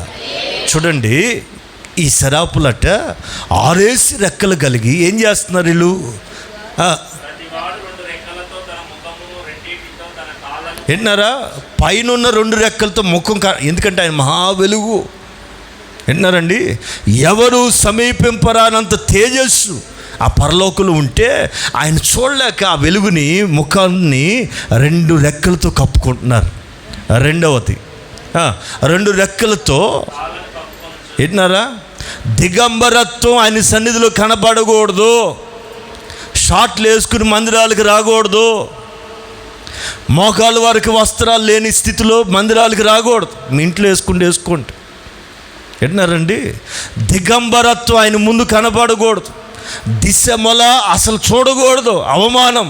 చూడండి, ఈ శరాపులట 6 రెక్కలు కలిగి ఏం చేస్తున్నారు వీళ్ళు? విన్నారా? పైన 2 రెక్కలతో ముఖం, ఎందుకంటే ఆయన మహా వెలుగు. విన్నారండి? ఎవరు సమీపింపరానంత తేజస్సు ఆ పరలోకులు ఉంటే ఆయన చూడలేక ఆ వెలుగుని ముఖాన్ని 2 రెక్కలతో కప్పుకుంటున్నారు. రెండవది 2 రెక్కలతో ఏంటన్నారా, దిగంబరత్వం ఆయన సన్నిధిలో కనబడకూడదు. షార్ట్లు వేసుకుని మందిరాలకు రాకూడదు. మోకాలు వారికి వస్త్రాలు లేని స్థితిలో మందిరాలకు రాకూడదు. మీ ఇంట్లో వేసుకోండి. ఏంటన్నారండి, దిగంబరత్వం ఆయన ముందు కనబడకూడదు. దిశమల అసలు చూడకూడదు. అవమానం,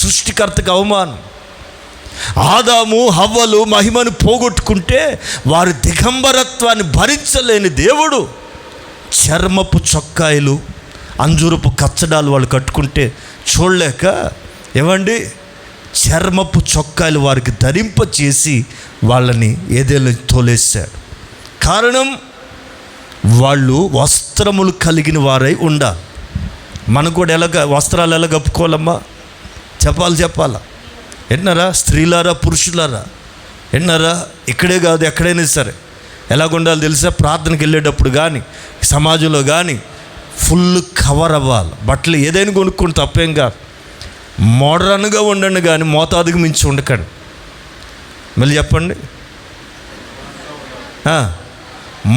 సృష్టికర్తకు అవమానం. ఆదాము హవ్వలు మహిమను పోగొట్టుకుంటే వారి దిగంబరత్వాన్ని భరించలేని దేవుడు చర్మపు చొక్కాయలు, అంజూరపు కచ్చడాలు వాళ్ళు కట్టుకుంటే చూడలేక ఏమండి చర్మపు చొక్కాయలు వారికి ధరింపచేసి వాళ్ళని ఏదేళ్ళు తోలేశాడు. కారణం, వాళ్ళు వస్త్రములు కలిగిన వారై ఉండాలి. మనకు కూడా వస్త్రాలు ఎలా కప్పుకోవాలమ్మా చెప్పాలా? ఎన్నారా స్త్రీలారా, పురుషులారా, ఎన్నారా? ఇక్కడే కాదు, ఎక్కడైనా సరే ఎలాగుండాలి తెలుసా? ప్రార్థనకి వెళ్ళేటప్పుడు కానీ, సమాజంలో కానీ ఫుల్ కవర్ అవ్వాలి. బట్టలు ఏదైనా కొనుక్కొని తప్పేం కాదు. మోడర్న్గా ఉండండి కానీ మోతాదుకు మించి ఉండకండి. మళ్ళీ చెప్పండి,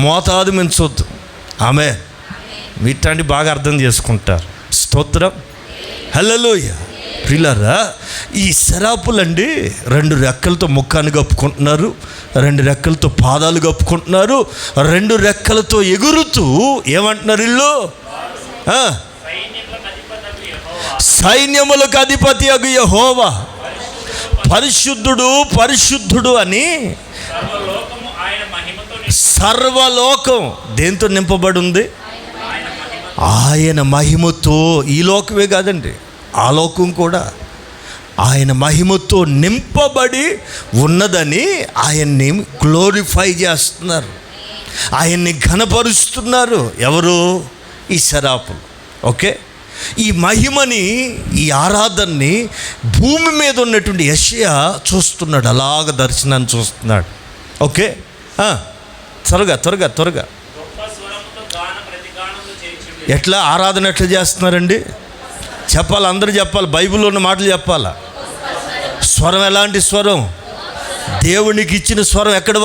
మోతాదు మించొద్దు. ఆమె వీటాంటి బాగా అర్థం చేసుకుంటారు. స్తోత్రం, హల్లెలూయా. ప్రియులారా, ఈ శరాపులండి 2 రెక్కలతో ముఖాన్ని కప్పుకుంటున్నారు, 2 రెక్కలతో పాదాలు కప్పుకుంటున్నారు, 2 రెక్కలతో ఎగురుతూ ఏమంటున్నారు వీళ్ళు? సైన్యములకు అధిపతి అగు యెహోవా పరిశుద్ధుడు అని. సర్వలోకం దేంతో నింపబడి ఉంది? ఆయన మహిమతో. ఈ లోకమే కాదండి, ఆ లోకం కూడా ఆయన మహిమతో నింపబడి ఉన్నదని ఆయన్ని గ్లోరిఫై చేస్తున్నారు, ఆయన్ని ఘనపరుస్తున్నారు. ఎవరు? ఈ శరాపులు. ఓకే, ఈ మహిమని, ఈ ఆరాధనని భూమి మీద ఉన్నటువంటి యెషయా చూస్తున్నాడు. అలాగ దర్శనాన్ని చూస్తున్నాడు. ఓకే, త్వరగా ఎట్లా ఆరాధన ఎట్లా చేస్తున్నారండి చెప్పాలి, అందరూ చెప్పాలి, బైబిల్లో ఉన్న మాటలు చెప్పాలా. స్వరం ఎలాంటి స్వరం? దేవునికి ఇచ్చిన స్వరం ఎక్కడ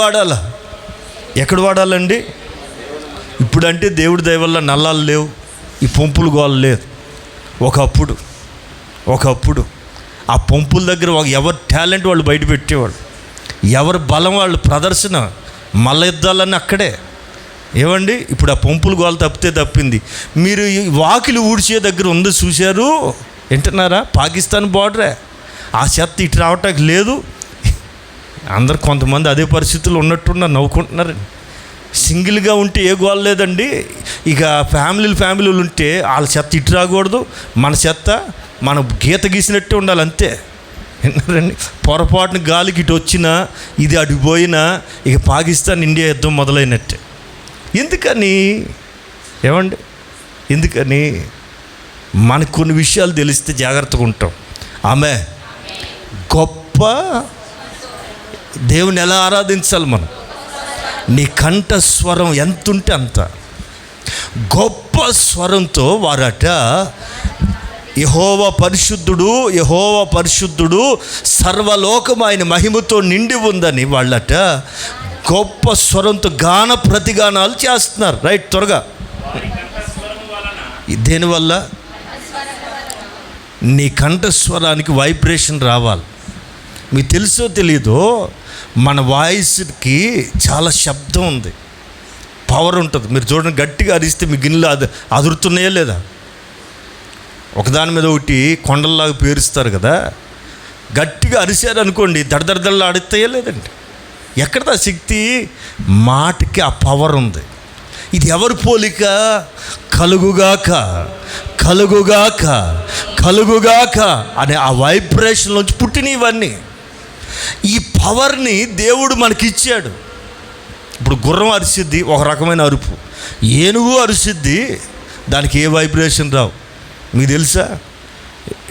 వాడాలండి? ఇప్పుడంటే దేవుడి దయ వల్ల నల్లాలు లేవు, ఈ పంపులు గోలు లేదు. ఒకప్పుడు ఆ పంపుల దగ్గర ఎవరి టాలెంట్ వాళ్ళు బయట పెట్టేవాళ్ళు, ఎవరి బలం వాళ్ళు ప్రదర్శన, మల్ల యుద్ధాలన్నీ అక్కడే. ఏమండి, ఇప్పుడు ఆ పంపులు గోలు తప్పింది. మీరు ఈ వాకిలి ఊడ్చే దగ్గర ఉంది చూశారు, వింటున్నారా? పాకిస్తాన్ బార్డరే. ఆ చెత్త ఇటు రావటానికి లేదు. అందరు కొంతమంది అదే పరిస్థితుల్లో ఉన్నట్టున్నారు, నవ్వుకుంటున్నారండి. సింగిల్గా ఉంటే ఏ గోల లేదండి. ఇక ఫ్యామిలీలు ఉంటే వాళ్ళ చెత్త ఇటు రాకూడదు, మన చెత్త మన గీత గీసినట్టే ఉండాలి, అంతే. విన్నారండి? పొరపాటున గాలికి ఇటు వచ్చినా, ఇది అడిగిపోయినా ఇక పాకిస్తాన్ ఇండియా యుద్ధం మొదలైనట్టే. ఎందుకని? ఏమండి, ఎందుకని? మనకు కొన్ని విషయాలు తెలిస్తే జాగ్రత్తగా ఉంటాం. ఆమె గొప్ప దేవుని ఎలా ఆరాధించాలి మనం? నీ కంఠస్వరం ఎంత ఉంటే అంత గొప్ప స్వరంతో వారట యెహోవా పరిశుద్ధుడు సర్వలోకం ఆయన మహిమతో నిండి ఉందని వాళ్ళట గొప్ప స్వరంతో గాన ప్రతిగానాలు చేస్తున్నారు. రైట్, త్వరగా. దేనివల్ల? నీ కంఠస్వరానికి వైబ్రేషన్ రావాలి. మీకు తెలుసో తెలీదో, మన వాయిస్కి చాలా శబ్దం ఉంది, పవర్ ఉంటుంది. మీరు చూడండి, గట్టిగా అరిస్తే మీ గిన్నెలు అదురుతున్నాయా లేదా? ఒకదాని మీద ఒకటి కొండల్లాగా పేరుస్తారు కదా. గట్టిగా అరిశారు అనుకోండి, దడదడదల్లా అడుగుతాయా లేదండి? ఎక్కడదా శక్తి? మాటకి ఆ పవర్ ఉంది. ఇది ఎవరి పోలిక? కలుగుగాక అనే ఆ వైబ్రేషన్లోంచి పుట్టినవన్నీ. ఈ పవర్ని దేవుడు మనకిచ్చాడు. ఇప్పుడు గుర్రం అరిసిద్ది, ఒక రకమైన అరుపు. ఏనుగు అరిసిద్ది, దానికి ఏ వైబ్రేషన్ రావు.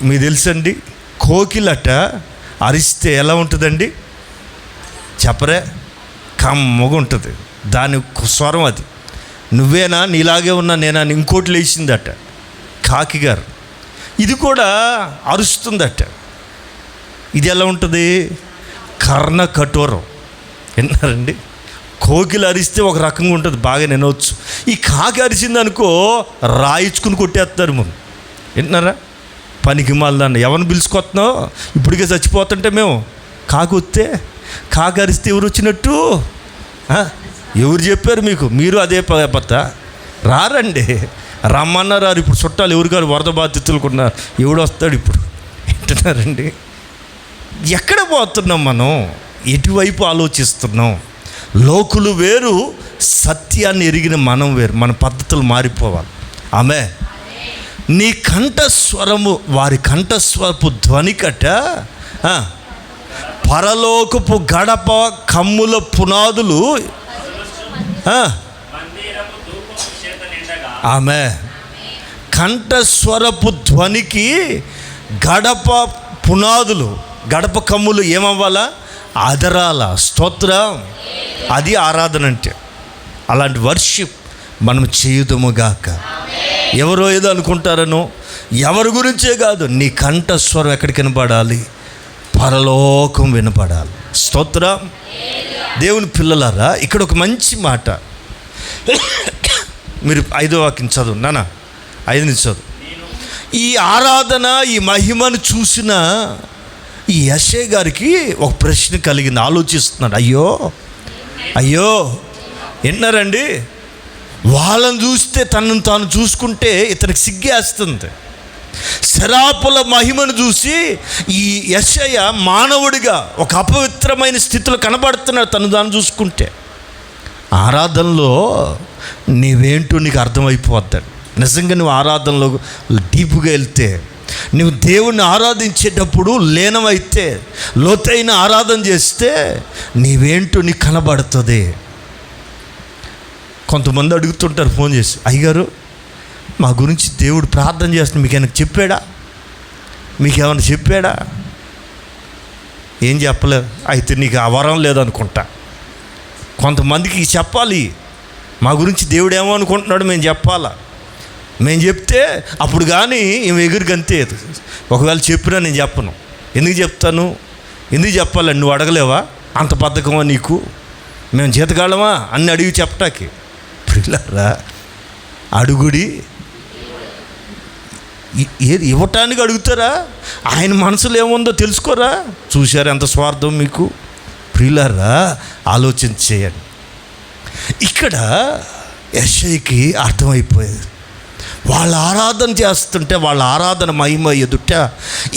మీకు తెలుసండి, కోకిలట అరిస్తే ఎలా ఉంటుందండి? చెప్పరే, కమ్మగా ఉంటుంది దాని స్వరం. అది నువ్వేనా, నీలాగే ఉన్నా నేనా, ఇంకోటి లేచిందట, కాకి గారు. ఇది కూడా అరుస్తుందట. ఇది ఎలా ఉంటుంది? కర్ణ కఠోరం. విన్నారండి? కోకిలు అరిస్తే ఒక రకంగా ఉంటుంది, బాగా వినవచ్చు. ఈ కాకి అరిచింది అనుకో, రాయించుకుని కొట్టేస్తారు మనం. వింటున్నారా? పనికి మాలదాన్ని ఎవరిని పిలుచుకొస్తున్నావు? ఇప్పటికే చచ్చిపోతుంటే మేము. కాకి వస్తే, కాకి అరిస్తే ఎవరు వచ్చినట్టు? ఎవరు చెప్పారు మీకు? మీరు అదే పత్త రారండి. రమ్మన్నారు. ఇప్పుడు చుట్టాలు ఎవరు గారు వరద బాధితులకు ఉన్నారు, ఎవడు వస్తాడు ఇప్పుడు? వింటున్నారండి? ఎక్కడ పోతున్నాం మనం? ఎటువైపు ఆలోచిస్తున్నాం? లోకులు వేరు, సత్యాన్ని ఎరిగిన మనం వేరు. మన పద్ధతులు మారిపోవాలి. ఆమె నీ కంఠస్వరము వారి కంఠస్వరపు ధ్వనికట పరలోకపు గడప కమ్ముల పునాదులు. ఆమె కంఠస్వరపు ధ్వనికి గడప పునాదులు, గడప కమ్ములు ఏమవ్వాలా? అదరాల. స్తోత్రం. అది ఆరాధన అంటే. అలాంటి వర్షిప్ మనం చేయుదుముగాక. ఎవరో ఏదో అనుకుంటారనో, ఎవరి గురించే కాదు, నీ కంఠస్వరం ఎక్కడికి వినపడాలి? పరలోకం వినపడాలి. స్తోత్రం. దేవుని పిల్లలారా, ఇక్కడ ఒక మంచి మాట. మీరు 5వ వాక్యం చదువు నాన్న, 5 నుంచి చదువు. ఈ ఆరాధన, ఈ మహిమను చూసిన ఈ యెషయా గారికి ఒక ప్రశ్న కలిగింది. ఆలోచిస్తున్నాడు. అయ్యో విన్నారండి? వాళ్ళని చూస్తే తనను తాను చూసుకుంటే ఇతనికి సిగ్గేస్తుంది. శరాపుల మహిమను చూసి ఈ యెషయా మానవుడిగా ఒక అపవిత్రమైన స్థితిలో కనబడుతున్నాడు తను తాను చూసుకుంటే. ఆరాధనలో నీవేంటో నీకు అర్థమైపోద్దాడు. నిజంగా నువ్వు ఆరాధనలో డీప్గా వెళ్తే, నువ్వు దేవుణ్ణి ఆరాధించేటప్పుడు లీనమైతే, లోతైన ఆరాధన చేస్తే నీవేంటో నీకు కనబడుతుంది. కొంతమంది అడుగుతుంటారు ఫోన్ చేసి, అయ్యగారు మా గురించి దేవుడు ప్రార్థన చేస్తున్నా, మీకు ఏమైనా చెప్పాడా? మీకేమైనా చెప్పాడా? ఏం చెప్పలేదు. అయితే నీకు ఆ వరం లేదనుకుంటా. కొంతమందికి చెప్పాలి, మా గురించి దేవుడు ఏమో అనుకుంటున్నాడు మేము చెప్పాలా. మేము చెప్తే అప్పుడు కానీ ఏమి ఎగురికి అంతే. ఒకవేళ చెప్పినా నేను చెప్పను. ఎందుకు చెప్తాను? ఎందుకు చెప్పాలని నువ్వు అడగలేవా? అంత బద్ధకమా నీకు? మేము జీతగాళ్ళమా అన్ని అడిగి చెప్పటానికి? పిల్లరా, అడుగుడి. ఏది ఇవ్వటానికి అడుగుతారా? ఆయన మనసులో ఏముందో తెలుసుకోరా? చూశారు ఎంత స్వార్థం మీకు? ప్రియులారా, ఆలోచన చేయండి. ఇక్కడ యెషయాకి అర్థమైపోయేది. వాళ్ళ ఆరాధన చేస్తుంటే, వాళ్ళ ఆరాధన మహిమ ఎదుట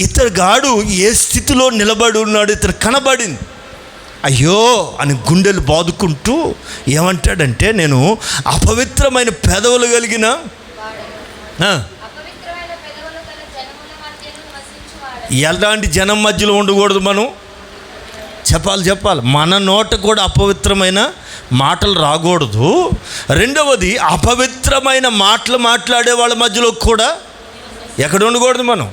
ఇతగాడు ఏ స్థితిలో నిలబడి ఉన్నాడు ఇతను కనబడింది. అయ్యో అని గుండెలు బాదుకుంటూ ఏమంటాడంటే, నేను అపవిత్రమైన పెదవులు కలిగిన ఎలాంటి జనం మధ్యలో ఉండకూడదు మనం. చెప్పాలి. మన నోట కూడా అపవిత్రమైన మాటలు రాకూడదు. రెండవది, అపవిత్రమైన మాటలు మాట్లాడే వాళ్ళ మధ్యలో కూడా ఎక్కడ ఉండకూడదు మనం.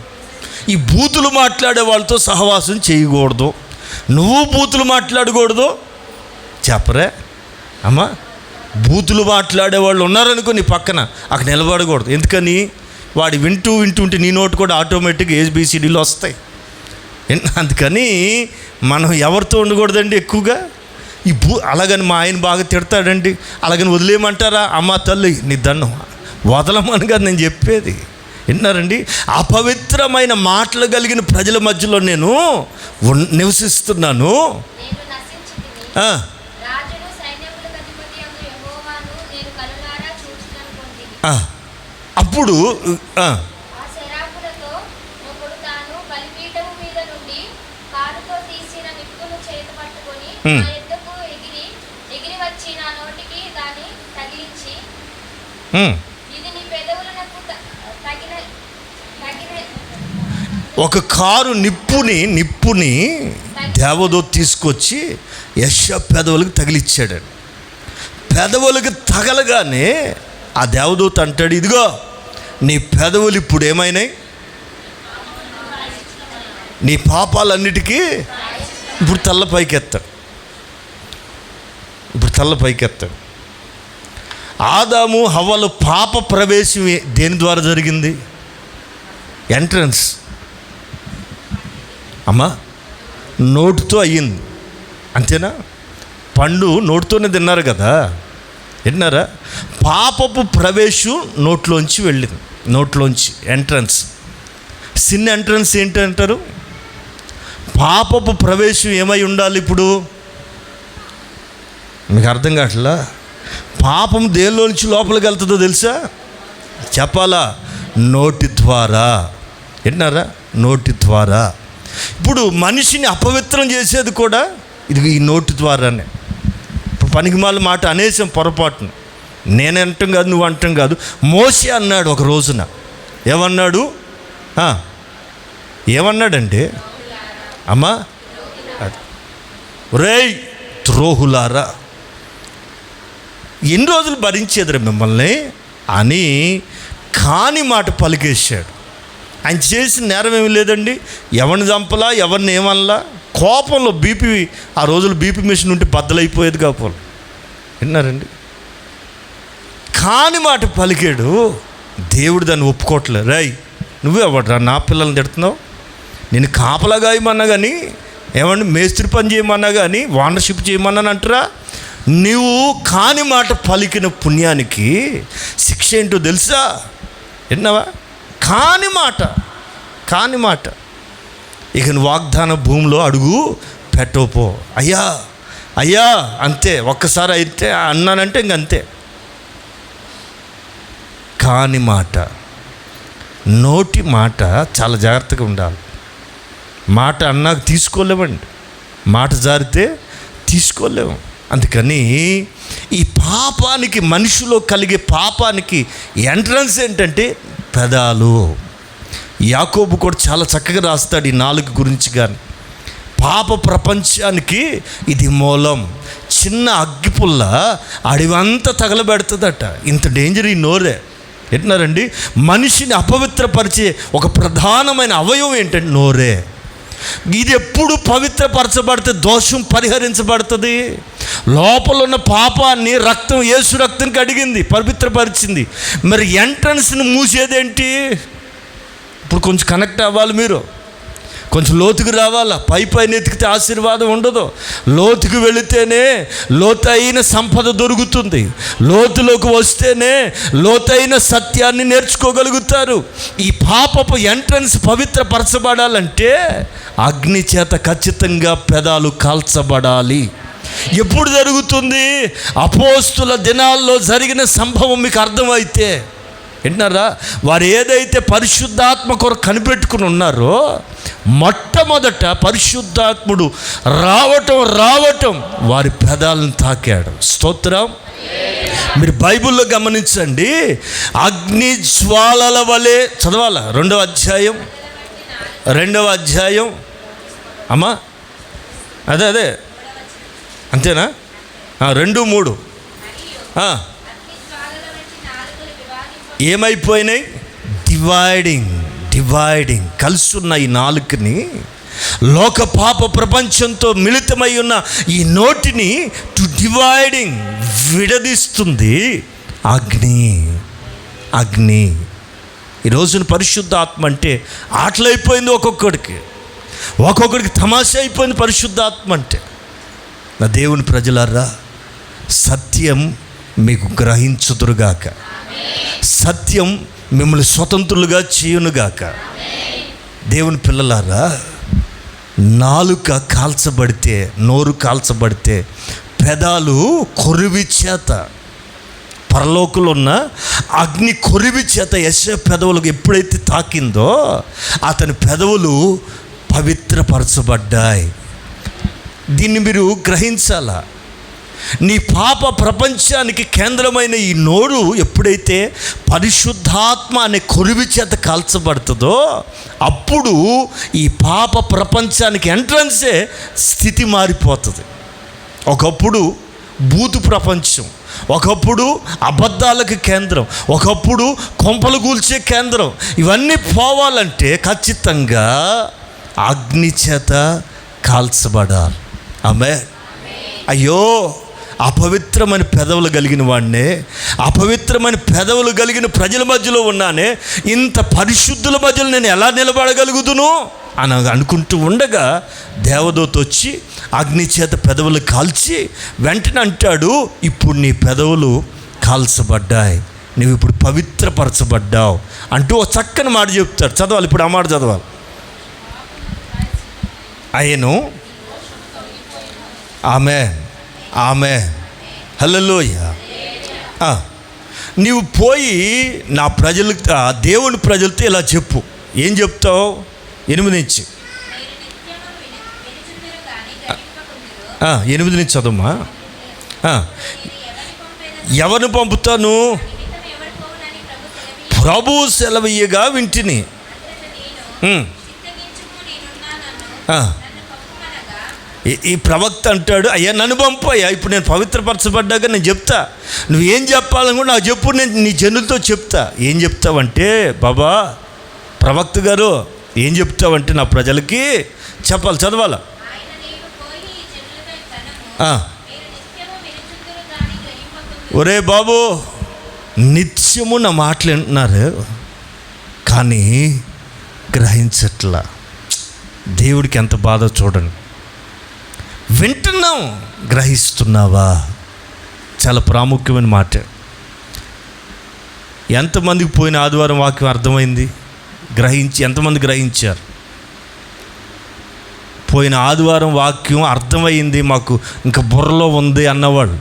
ఈ బూతులు మాట్లాడే వాళ్ళతో సహవాసం చేయకూడదు. నువ్వు బూతులు మాట్లాడకూడదు. చెప్పరే అమ్మా? బూతులు మాట్లాడే వాళ్ళు ఉన్నారనుకో నీ పక్కన, అక్కడ నిలబడకూడదు. ఎందుకని? వాడు వింటుంటే నీ నోటు కూడా ఆటోమేటిక్గా ABCDలు వస్తాయి. అందుకని మనం ఎవరితో ఉండకూడదండి ఎక్కువగా. అలాగని మా ఆయన బాగా తిడతాడండి, అలాగని వదిలేయమంటారా? అమ్మ తల్లి నీ దండం, వదలమని కాదు నేను చెప్పేది. విన్నారండి? అపవిత్రమైన మాటలు కలిగిన ప్రజల మధ్యలో నేను నివసిస్తున్నాను. అప్పుడు ఒక కారు నిప్పుని దేవదూత తీసుకొచ్చి యెషయా పెదవులకు తగిలిచ్చాడు. పెదవులకు తగలగానే ఆ దేవదూత అంటాడు, ఇదిగో నీ పెదవులు ఇప్పుడు ఏమైనాయి, నీ పాపాలన్నిటికీ ఇప్పుడు తల్ల పైకెత్తాడు. ఆదాము హవ్వల పాప ప్రవేశం దేని ద్వారా జరిగింది? ఎంట్రన్స్ అమ్మా నోటితో అయ్యింది, అంతేనా? పండు నోటితోనే తిన్నారు కదా, విన్నారా? పాపపు ప్రవేశం నోట్లోంచి వెళ్ళింది, నోట్లోంచి ఎంట్రన్స్. సిన్ ఎంట్రన్స్ ఏంటంటారు? పాపపు ప్రవేశం ఏమై ఉండాలి ఇప్పుడు? మీకు అర్థం కావట్లా? పాపం దేనిలోంచి లోపలికి వెళ్తుందో తెలుసా? చెప్పాలా? నోటి ద్వారా. విన్నారా? నోటి ద్వారా. ఇప్పుడు మనిషిని అపవిత్రం చేసేది కూడా ఇది ఈ నోటి ద్వారానే. ఇప్పుడు పనికిమాల మాట అనేసం పొరపాటును, నేను అంటాం కాదు, నువ్వు అంటాం కాదు. మోషే అన్నాడు ఒక రోజున, ఏమన్నాడు? ఏమన్నాడంటే, అమ్మా ఒరేయ్ ద్రోహులారా, ఎన్ని రోజులు భరించేదిరా మిమ్మల్ని అని కాని మాట పలికేశాడు. ఆయన చేసిన నేరం ఏమి లేదండి, ఎవరిని చంపలా, ఎవరిని ఏమనలా. కోపంలో బీపీ, ఆ రోజులు బీపీ మిషన్ ఉంటే బద్దలైపోయేది కాపోలు. విన్నారండి? కాని మాట పలికాడు. దేవుడు దాన్ని ఒప్పుకోవట్లేదు. రై నువ్వే అవ్వట్రా నా పిల్లల్ని తిడుతున్నావు, నేను కాపలా గాయమన్నా కానీ, ఏమండి మేస్త్రి పని చేయమన్నా కానీ, వానర్షిప్ చేయమన్నాను అంటారా? నువ్వు కాని మాట పలికిన పుణ్యానికి శిక్ష ఏంటో తెలుసా? విన్నావా? కాని మాట, కాని మాట. ఇక వాగ్దాన భూమిలో అడుగు పెట్టపో. అయ్యా అయ్యా అంతే, ఒక్కసారి అయితే అన్నానంటే ఇంకంతే. కాని మాట, నోటి మాట చాలా జాగ్రత్తగా ఉండాలి. మాట అన్నాక తీసుకోలేమండి, మాట జారితే తీసుకోలేము. అందుకని ఈ పాపానికి, మనిషిలో కలిగే పాపానికి ఎంట్రన్స్ ఏంటంటే పెదాలు. యాకోబు కూడా చాలా చక్కగా రాస్తాడు ఈ నాలుగు గురించి. కానీ పాప ప్రపంచానికి ఇది మూలం. చిన్న అగ్గిపుల్ల అడివంతా తగలబెడుతుందట. ఇంత డేంజర్ ఈ నోరే. వింటున్నారండి? మనిషిని అపవిత్రపరిచే ఒక ప్రధానమైన అవయవం ఏంటంటే నోరే. ఇది ఎప్పుడు పవిత్రపరచబడితే దోషం పరిహరించబడుతుంది. లోపల ఉన్న పాపాన్ని రక్తం, యేసు రక్తం కడిగింది, పవిత్రపరిచింది. మరి ఎంట్రన్స్ని మూసేదేంటి? ఇప్పుడు కొంచెం కనెక్ట్ అవ్వాలి, మీరు కొంచెం లోతుకు రావాలా. పైన ఎతికితే ఆశీర్వాదం ఉండదు. లోతుకు వెళితేనే లోతైన సంపద దొరుకుతుంది. లోతులోకి వస్తేనే లోతైన సత్యాన్ని నేర్చుకోగలుగుతారు. ఈ పాపపు ఎంట్రన్స్ పవిత్రపరచబడాలంటే అగ్ని చేత ఖచ్చితంగా పెదాలు కాల్చబడాలి. ఎప్పుడు జరుగుతుంది? అపోస్తుల దినాల్లో జరిగిన సంభవం మీకు అర్థమైతే. వింటున్నారా? వారు ఏదైతే పరిశుద్ధాత్మ కొరకు కనిపెట్టుకుని ఉన్నారో, మొట్టమొదట పరిశుద్ధాత్ముడు రావటం వారి పెదాలను తాకాడు. స్తోత్రం. మీరు బైబిల్లో గమనించండి, అగ్ని జ్వాలల వలె చదవాలా. 2వ అధ్యాయం అమ్మా, అదే అంతేనా? 2:3 ఏమైపోయినాయి? డివైడింగ్ కలిసి ఉన్న ఈ నాలుకని, లోక పాప ప్రపంచంతో మిళితమై ఉన్న ఈ నోటిని డివైడింగ్ విడదీస్తుంది అగ్ని. ఈ రోజున పరిశుద్ధాత్మ అంటే ఆటలైపోయింది. ఒక్కొక్కడికి తమాషా అయిపోయింది పరిశుద్ధాత్మ అంటే. నా దేవుని ప్రజలారా, సత్యం మీకు గ్రహించుదురుగాక, సత్యం మిమ్మల్ని స్వతంత్రులుగా చేయునుగాక. దేవుని పిల్లలారా, నాలుక కాల్చబడితే, నోరు కాల్చబడితే, పెదాలు కొరివి చేత, పరలోకంలో ఉన్న అగ్ని కొరివి చేత యెషయా పెదవులకు ఎప్పుడైతే తాకిందో అతని పెదవులు పవిత్రపరచబడ్డాయి. దీన్ని మీరు గ్రహించాలా. నీ పాప ప్రపంచానికి కేంద్రమైన ఈ నోరు ఎప్పుడైతే పరిశుద్ధాత్మ అనే కొరివి చేత కాల్చబడుతుందో అప్పుడు ఈ పాప ప్రపంచానికి ఎంట్రన్సే స్థితి మారిపోతుంది. ఒకప్పుడు బూతు ప్రపంచం, ఒకప్పుడు అబద్ధాలకు కేంద్రం, ఒకప్పుడు కొంపలు కూల్చే కేంద్రం. ఇవన్నీ పోవాలంటే ఖచ్చితంగా అగ్ని చేత కాల్చబడాలి. ఆమె అయ్యో అపవిత్రమైన పెదవులు కలిగిన వాడినే, అపవిత్రమైన పెదవులు కలిగిన ప్రజల మధ్యలో ఉన్నానే, ఇంత పరిశుద్ధుల మధ్యలో నేను ఎలా నిలబడగలుగుదును అని అనుకుంటూ ఉండగా దేవదూత వచ్చి అగ్ని చేత పెదవులు కాల్చి వెంటనే అంటాడు, ఇప్పుడు నీ పెదవులు కాల్చబడ్డాయి, నువ్వు ఇప్పుడు పవిత్రపరచబడ్డావు అంటూ ఒక చక్కని మాట చెప్తాడు. చదవాలి, ఇప్పుడు ఆ మాట చదవాలి. అయ్యను ఆమేన్, ఆమేన్, హల్లెలూయా. నీవు పోయి నా ప్రజలకు, దేవుని ప్రజలతో ఇలా చెప్పు. ఏం చెప్తావు? 8 నుంచి 8 నుంచి చదవమ్మా. ఎవరిని పంపుతాను? ప్రభు సెలవీయగా వింటిని. ఈ ప్రవక్త అంటాడు, అయ్యా నన్ను పంపు అయ్యా, ఇప్పుడు నేను పవిత్రపరచబడ్డాక నేను చెప్తా, నువ్వేం చెప్పాలనుకో నాకు చెప్పు, నేను నీ జనులతో చెప్తా. ఏం చెప్తావంటే, బాబా ప్రవక్త గారు ఏం చెప్తావంటే నా ప్రజలకి చెప్పాలి, చదవాలా. ఒరే బాబు, నిత్యము నా మాటలు వింటున్నారు కానీ గ్రహించట్లా. దేవుడికి ఎంత బాధ చూడండి. వింటున్నాం, గ్రహిస్తున్నావా? చాలా ప్రాముఖ్యమైన మాట. ఎంతమందికి పోయిన ఆదివారం వాక్యం అర్థమైంది? ఎంతమంది గ్రహించారు? పోయిన ఆదివారం వాక్యం అర్థమైంది మాకు, ఇంకా బుర్రలో ఉంది అన్నవాళ్ళు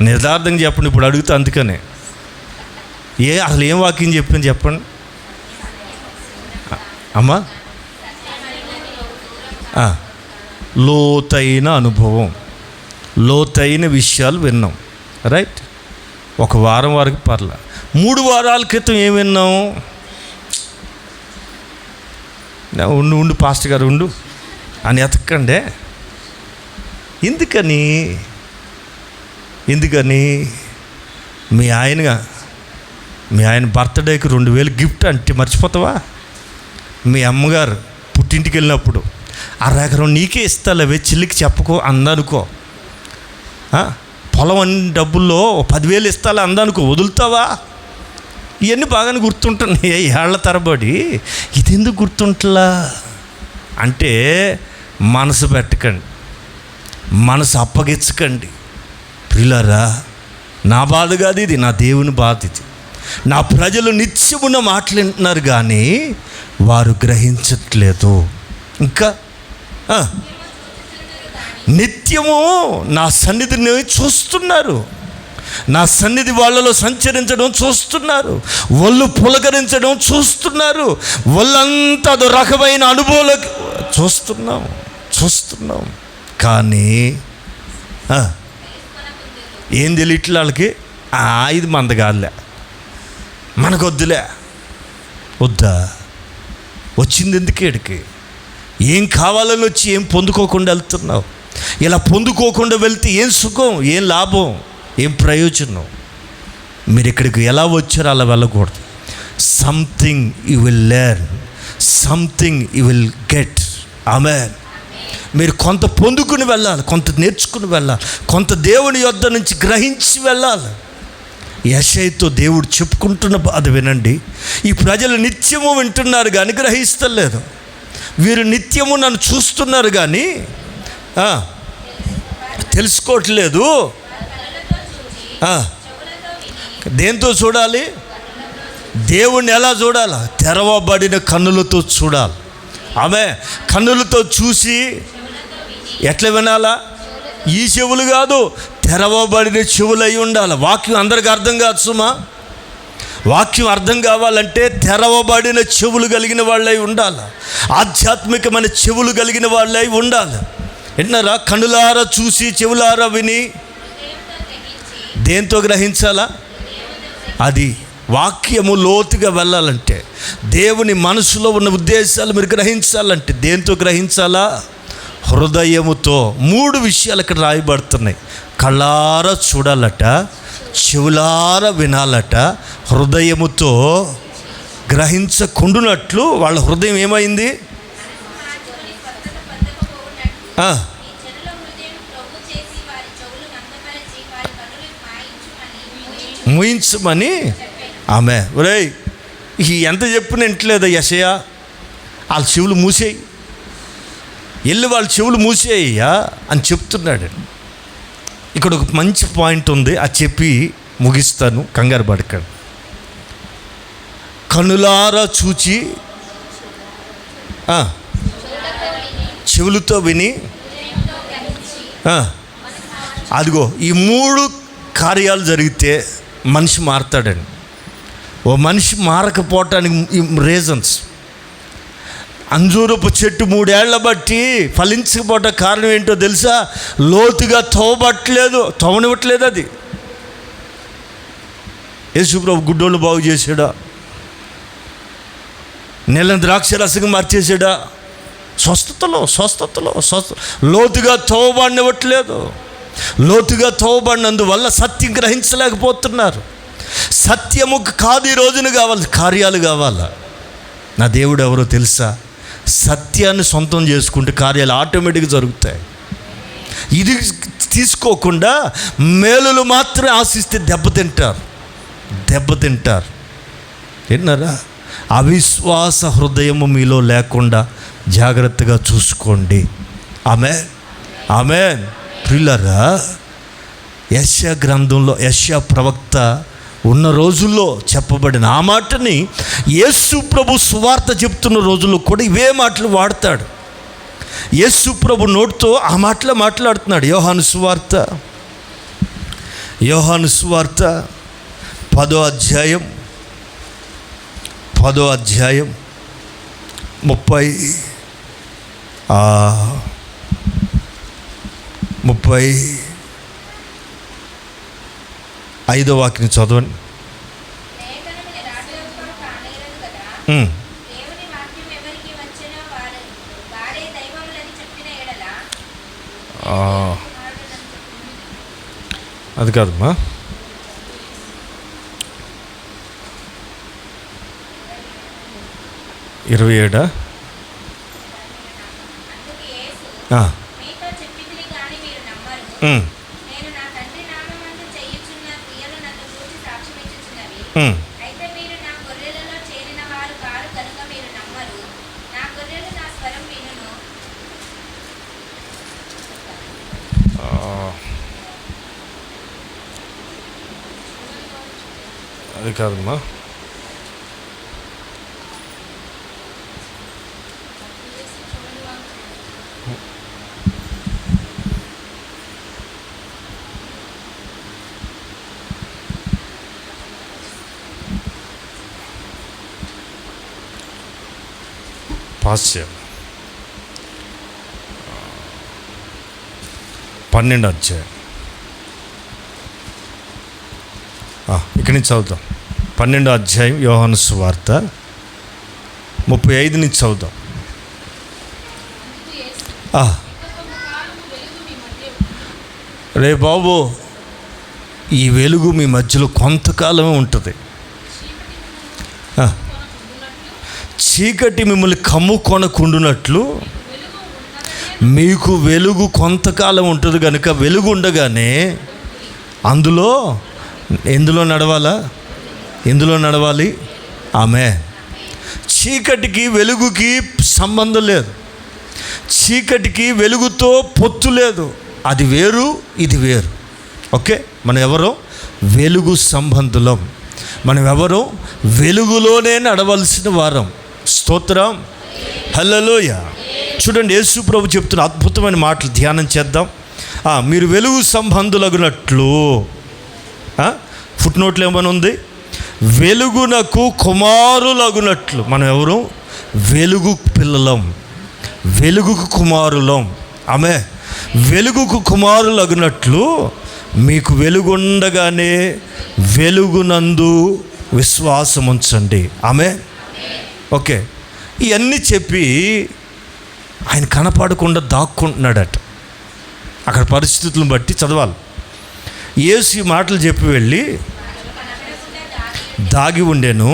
నిర్ధార్థంగా చెప్పండి. ఇప్పుడు అడుగుతా, అందుకనే అసలు ఏం వాక్యం చెప్పింది చెప్పండి అమ్మా. లోతైన అనుభవం, లోతైన విషయాలు విన్నాం, రైట్. ఒక వారం వరకు పర్లే. 3 వారాల క్రితం ఏం విన్నాం? ఉండు పాస్టర్ గారు ఉండు అని ఎతకండే. ఎందుకని మీ ఆయన బర్త్డేకి 2000 గిఫ్ట్ అంటే మర్చిపోతావా? మీ అమ్మగారు పుట్టింటికి వెళ్ళినప్పుడు 1/2 ఎకరం నీకే ఇస్తాలే, చెల్లికి చెప్పుకో అందనుకో. పొలం అన్ని డబ్బుల్లో 10,000 ఇస్తాలే అందనుకో, వదులుతావా? ఇవన్నీ బాగానే గుర్తుంటున్నాయి ఏళ్ల తరబడి. ఇది ఎందుకు గుర్తుంటలా అంటే, మనసు పెట్టకండి, మనసు అప్పగించకండి. ప్రియులారా, నా బాధ కాదు ఇది, నా దేవుని బాధ ఇది. నా ప్రజలు నిత్యమున్న మాటలు వింటున్నారు కానీ వారు గ్రహించట్లేదు. ఇంకా నిత్యము నా సన్నిధిని చూస్తున్నారు, నా సన్నిధి వాళ్ళలో సంచరించడం చూస్తున్నారు, ఒళ్ళు పులకరించడం చూస్తున్నారు, ఒళ్ళంతా అదో రకమైన అనుభవాలకు చూస్తున్నాం కానీ ఏం తెలియట్లే వాళ్ళకి. ఇది మంద కాదులే, మనకొద్దులే. వద్దా? వచ్చింది ఎందుకేడికి? ఏం కావాలని వచ్చి ఏం పొందుకోకుండా వెళ్తున్నావు? ఇలా పొందుకోకుండా వెళ్తే ఏం సుఖం, ఏం లాభం, ఏం ప్రయోజనం? మీరు ఇక్కడికి ఎలా వచ్చారో అలా వెళ్ళకూడదు. Something you will learn, something you will get. ఆమేన్. మీరు కొంత పొందుకుని వెళ్ళాలి, కొంత నేర్చుకుని వెళ్ళాలి, కొంత దేవుని యొద్ద నుంచి గ్రహించి వెళ్ళాలి. యెషయాతో దేవుడు చెప్పుకుంటున్న బాధ వినండి. ఈ ప్రజలు నిత్యము వింటున్నారు కానీ గ్రహిస్తలేదు. వీరు నిత్యము నన్ను చూస్తున్నారు కానీ తెలుసుకోవట్లేదు. దేంతో చూడాలి? దేవుణ్ణి ఎలా చూడాలి? తెరవబడిన కన్నులతో చూడాలి. ఆమె కన్నులతో చూసి ఎట్లా వినాలా? ఈ చెవులు కాదు, తెరవబడిన చెవులు అయి ఉండాలి. వాక్యం అందరికి అర్థం కాదు సుమా. వాక్యం అర్థం కావాలంటే తెరవబడిన చెవులు కలిగిన వాళ్ళై ఉండాలి, ఆధ్యాత్మికమైన చెవులు కలిగిన వాళ్ళై ఉండాలి. విన్నారా? కన్నులారా చూసి చెవులారా విని దేంతో గ్రహించాలా? అది వాక్యము లోతుగా వెళ్ళాలంటే, దేవుని మనసులో ఉన్న ఉద్దేశాలు మీరు గ్రహించాలంటే దేంతో గ్రహించాలా? హృదయముతో. 3 విషయాలు ఇక్కడ రాయబడుతున్నాయి. కళ్ళారా చూడాలట, చెవులారా వినాలట, హృదయముతో గ్రహించకుండునట్లు వాళ్ళ హృదయం ఏమైంది? ముయించమని ఆమె. ఒరేయ్, ఎంత చెప్పిన ఇంట్లేదా యెషయా, వాళ్ళ చెవులు మూసేయి, వెళ్ళి వాళ్ళ చెవులు మూసేయ్యా అని చెప్తున్నాడు. ఇక్కడ ఒక మంచి పాయింట్ ఉంది, అది చెప్పి ముగిస్తాను, కంగారు పడకండి. కనులారా చూచి, చెవులతో విని, అదిగో ఈ 3 కార్యాలు జరిగితే మనిషి మారతాడండి. ఓ మనిషి మారకపోవటానికి రీజన్స్: అంజూరపు చెట్టు 3 ఏళ్ల బట్టి ఫలించకపోవటం కారణం ఏంటో తెలుసా? లోతుగా తవ్వనివ్వట్లేదు. అది యేసుప్రభు గుడ్డోళ్ళు బాగు చేశాడా? నీళ్ళ ద్రాక్ష రసంగా మార్చేసాడా? స్వస్థతలో లోతుగా తవ్వబడినట్లేదు. లోతుగా తవ్వబడినందువల్ల సత్యం గ్రహించలేకపోతున్నారు. సత్యము కాదు ఈ రోజున కావాలి, కార్యాలు కావాలా. నా దేవుడు ఎవరో తెలుసా? సత్యాన్ని సొంతం చేసుకుంటే కార్యాలు ఆటోమేటిక్గా జరుగుతాయి. ఇది తీసుకోకుండా మేలులు మాత్రమే ఆశిస్తే దెబ్బతింటారు. విన్నారా? అవిశ్వాస హృదయము మీలో లేకుండా జాగ్రత్తగా చూసుకోండి. ఆమేన్. ప్రియులారా, యెషయా గ్రంథంలో యెషయా ప్రవక్త ఉన్న రోజుల్లో చెప్పబడిన ఆ మాటని యేసు ప్రభు సువార్త చెప్తున్న రోజుల్లో కూడా ఇవే మాటలు వాడతాడు. యేసు ప్రభు నోటితో ఆ మాటలు మాట్లాడుతున్నాడు. యోహాను సువార్త 10వ అధ్యాయం 35వ వాక్యం చదవండి. అది కాదమ్మా, 27. అది కాదమ్మా, పాస్ చేయాలి. 12వ అధ్యాయం ఇక్కడి నుంచి చదువుతాం. 12వ అధ్యాయం యోహాను సువార్త 35 నుంచి చదువుతాం. రే బాబు, ఈ వెలుగు మీ మధ్యలో కొంతకాలమే ఉంటుంది. చీకటి మిమ్మల్ని కమ్ముకొనకుండునట్లు మీకు వెలుగు కొంతకాలం ఉంటుంది కనుక వెలుగు ఉండగానే ఎందులో నడవాలి. ఆమె. చీకటికి వెలుగుకి సంబంధం లేదు. చీకటికి వెలుగుతో పొత్తు లేదు. అది వేరు, ఇది వేరు. ఓకే, మనం ఎవరో వెలుగు సంబంధులం. మనం ఎవరో వెలుగులోనే నడవలసిన వారం. స్తోత్రం, హల్లెలూయా. చూడండి, యేసు ప్రభు చెప్తున్న అద్భుతమైన మాటలు ధ్యానం చేద్దాం. మీరు వెలుగు సంబంధులగునట్లు, ఫుట్ నోట్లో ఏమని ఉంది? వెలుగునకు కుమారులగునట్లు. మనం ఎవరు? వెలుగు పిల్లలం, వెలుగుకు కుమారులం. ఆమె. వెలుగుకు కుమారులగునట్లు మీకు వెలుగుండగానే వెలుగునందు విశ్వాసం ఉంచండి. ఆమె. ఓకే, ఇవన్నీ చెప్పి ఆయన కనపడకుండా దాక్కుంటున్నాడట. అక్కడ పరిస్థితులను బట్టి చదవాలి. యేసు ఈ మాటలు చెప్పి వెళ్ళి దాగి ఉండెను.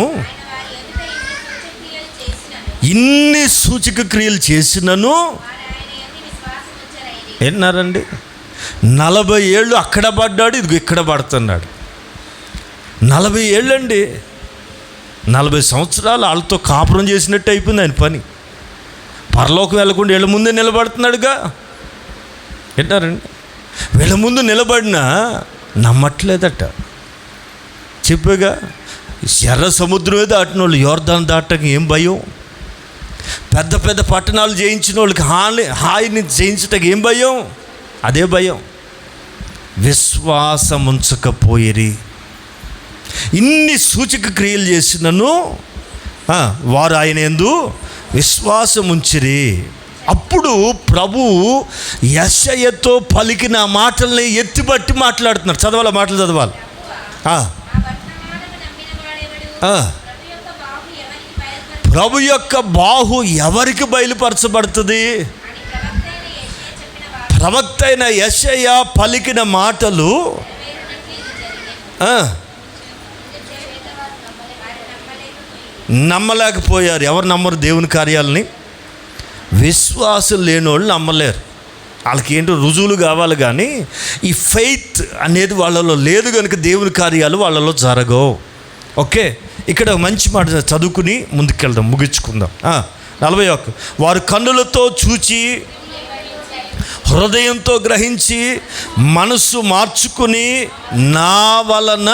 ఇన్ని సూచక క్రియలు చేసినను విన్నారండి. 40 ఏళ్ళు అక్కడ పడ్డాడు, ఇది ఇక్కడ పడుతున్నాడు. 40 ఏళ్ళండి, 40 సంవత్సరాలు వాళ్ళతో కాపురం చేసినట్టు అయిపోయింది ఆయన పని. పరలోకం వెళ్ళకుండా వీళ్ళ ముందే నిలబడుతున్నాడుగా. వింటారండి, వీళ్ళ ముందు నిలబడినా నమ్మట్లేదట. చెప్పాగా, ఎర్ర సముద్రమే దాటిన వాళ్ళు యోర్దాను దాటక ఏం భయం? పెద్ద పెద్ద పట్టణాలు జయించిన వాళ్ళకి హాయిని జయించటకు ఏం భయం? అదే భయం. విశ్వాసం ఉంచకపోయిరి. ఇన్ని సూచక క్రియలు చేసినను వారు ఆయన యందు విశ్వాసం ఉంచిరి. అప్పుడు ప్రభు యెషయాతో పలికిన మాటల్ని ఎత్తిబట్టి మాట్లాడుతున్నారు. చదవాలి, మాటలు చదవాలి. ప్రభు యొక్క బాహు ఎవరికి బయలుపరచబడుతుంది? ప్రవక్త అయిన యెషయా పలికిన మాటలు నమ్మలేకపోయారు. ఎవరు నమ్మరు దేవుని కార్యాలని? విశ్వాసం లేని వాళ్ళు నమ్మలేరు. వాళ్ళకి ఏంటో రుజువులు కావాలి, కానీ ఈ ఫెయిత్ అనేది వాళ్ళలో లేదు కనుక దేవుని కార్యాలు వాళ్ళలో జరగవు. ఓకే, ఇక్కడ మంచి మాట చదువుకుని ముందుకెళ్దాం, ముగించుకుందాం. 41 వారు కన్నులతో చూచి హృదయంతో గ్రహించి మనస్సు మార్చుకుని నా వలన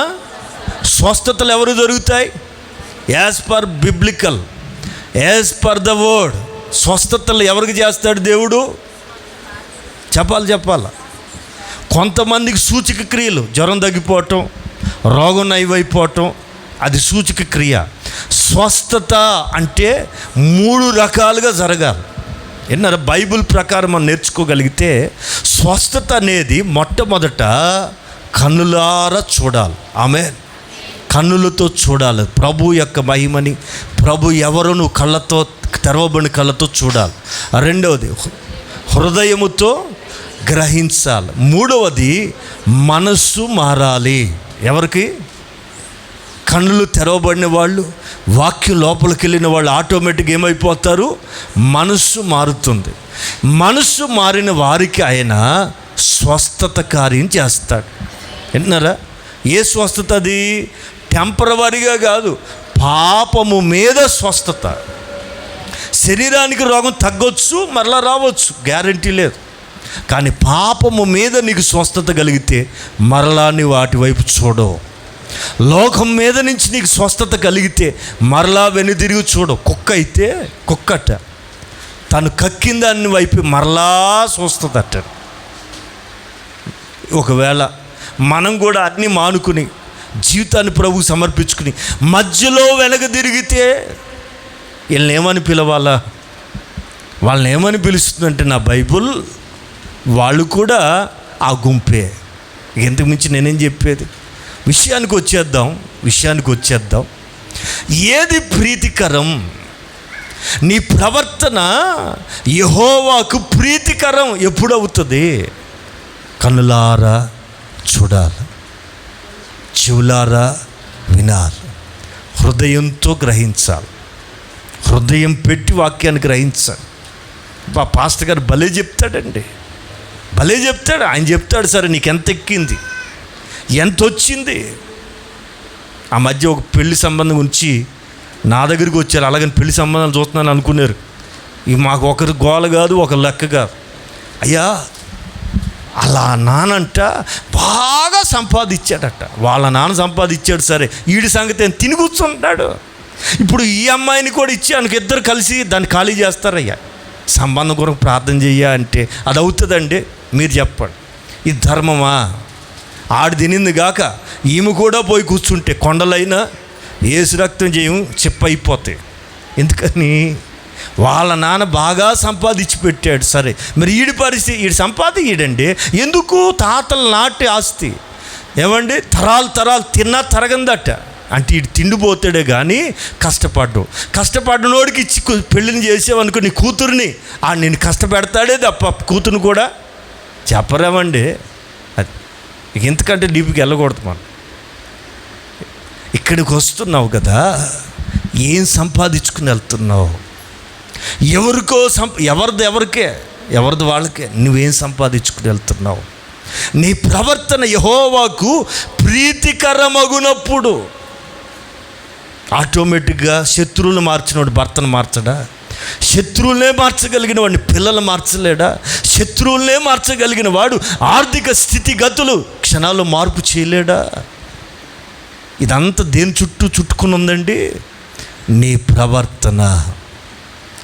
స్వస్థతలు ఎవరు దొరుకుతాయి? As per biblical, as per the word. స్వస్థతలు ఎవరికి చేస్తాడు దేవుడు? చెప్పాలి. కొంతమందికి సూచక క్రియలు, జ్వరం తగ్గిపోవటం, రోగం నయమైపోవటం, అది సూచక క్రియ. స్వస్థత అంటే 3 రకాలుగా జరగాలి. ఎన్నర బైబిల్ ప్రకారం మనం నేర్చుకోగలిగితే స్వస్థత అనేది మొట్టమొదట కన్నులారా చూడాలి. ఆమేన్. కన్నులతో చూడాలి ప్రభు యొక్క మహిమని. ప్రభు ఎవరును కళ్ళతో, తెరవబడిన కళ్ళతో చూడాలి. రెండవది హృదయముతో గ్రహించాలి. మూడవది మనస్సు మారాలి. ఎవరికి? కన్నులు తెరవబడిన వాళ్ళు, వాక్యం లోపలికి వెళ్ళిన వాళ్ళు ఆటోమేటిక్గా ఏమైపోతారు? మనస్సు మారుతుంది. మనస్సు మారిన వారికి ఆయన స్వస్థత కార్యం చేస్తాడు. వింటున్నారా? ఏ స్వస్థత అది? టెంపరవరీగా కాదు, పాపము మీద స్వస్థత. శరీరానికి రోగం తగ్గొచ్చు, మరలా రావచ్చు, గ్యారంటీ లేదు. కానీ పాపము మీద నీకు స్వస్థత కలిగితే మరలా నీ వాటి వైపు చూడవు. లోకం మీద నుంచి నీకు స్వస్థత కలిగితే మరలా వెనుదిరిగి చూడవు. కుక్క అయితే కుక్కట తను కక్కిన దాన్ని వైపు మరలా స్వస్థత అట్ట. ఒకవేళ మనం కూడా అన్నీ మానుకుని జీవితాన్ని ప్రభువుకు సమర్పించుకుని మధ్యలో వెనక తిరిగితే వీళ్ళని ఏమని పిలవాలా? వాళ్ళని ఏమని పిలుస్తుందంటే నా బైబుల్ వాళ్ళు కూడా ఆ గుంపే. ఇంతకు మించి నేనేం చెప్పేది? విషయానికి వచ్చేద్దాం. ఏది ప్రీతికరం? నీ ప్రవర్తన యెహోవాకు ప్రీతికరం ఎప్పుడవుతుంది? కన్నులారా చూడాలి, చెవులారా వినాలి, హృదయంతో గ్రహించాలి. హృదయం పెట్టి వాక్యాన్ని గ్రహించాలి. పాస్టర్ గారు భలే చెప్తాడండి, భలే చెప్తాడు. ఆయన చెప్తాడు, సరే నీకు ఎంత ఎక్కింది, ఎంత వచ్చింది? ఆ మధ్య ఒక పెళ్లి సంబంధం గురించి నా దగ్గరికి వచ్చారు. అలాగని పెళ్లి సంబంధాలు చూస్తున్నాను అనుకున్నారు. ఇవి మాకు ఒకరి గోల కాదు, ఒక లెక్క కాదు. అయ్యా అలా నానంట బాగా సంపాదించాడట. వాళ్ళ నాన్న సంపాదించాడు, సరే వీడి సంగతి తిని కూర్చుంటాడు. ఇప్పుడు ఈ అమ్మాయిని కూడా ఇచ్చి ఆయనకి ఇద్దరు కలిసి దాన్ని ఖాళీ చేస్తారయ్యా. సంబంధం కొరకు ప్రార్థన చెయ్య అంటే అది అవుతుందండి? మీరు చెప్పండి, ఇది ధర్మమా? ఆడు తినింది గాక ఈమె కూడా పోయి కూర్చుంటే కొండలైనా ఏసు రక్తం చేయం చెప్పైపోతాయి. ఎందుకని? వాళ్ళ నాన్న బాగా సంపాదించి పెట్టాడు. సరే మరి ఈడి పరిస్థితి, ఈడు సంపాదించడండి ఎందుకు? తాతల నాటి ఆస్తి ఏమండి, తరాలు తిన్నా తరగందట. అంటే ఈడు తిండిపోతాడే కానీ కష్టపడ్డనోడికి ఇచ్చి పెళ్ళిని చేసేవనుకో నీ కూతుర్ని, ఆ నేను కష్టపెడతాడే తప్ప కూతురుని కూడా చెప్పరేమండి. అది ఇంతకంటే డీప్కి వెళ్ళకూడదు. మనం ఇక్కడికి వస్తున్నావు కదా, ఏం సంపాదించుకుని వెళ్తున్నావు? ఎవరికో ఎవరిది వాళ్ళకే, నువ్వేం సంపాదించుకుని వెళ్తున్నావు? నీ ప్రవర్తన యెహోవాకు ప్రీతికరమగునప్పుడు. ఆటోమేటిక్గా శత్రువులు మార్చినవాడు భర్తను మార్చడా? శత్రువులనే మార్చగలిగిన వాడిని పిల్లలు మార్చలేడా? శత్రువులనే మార్చగలిగిన వాడు ఆర్థిక స్థితిగతులు క్షణాల్లో మార్పు చేయలేడా? ఇదంతా దేని చుట్టూ చుట్టుకుని ఉందండి? నీ ప్రవర్తన.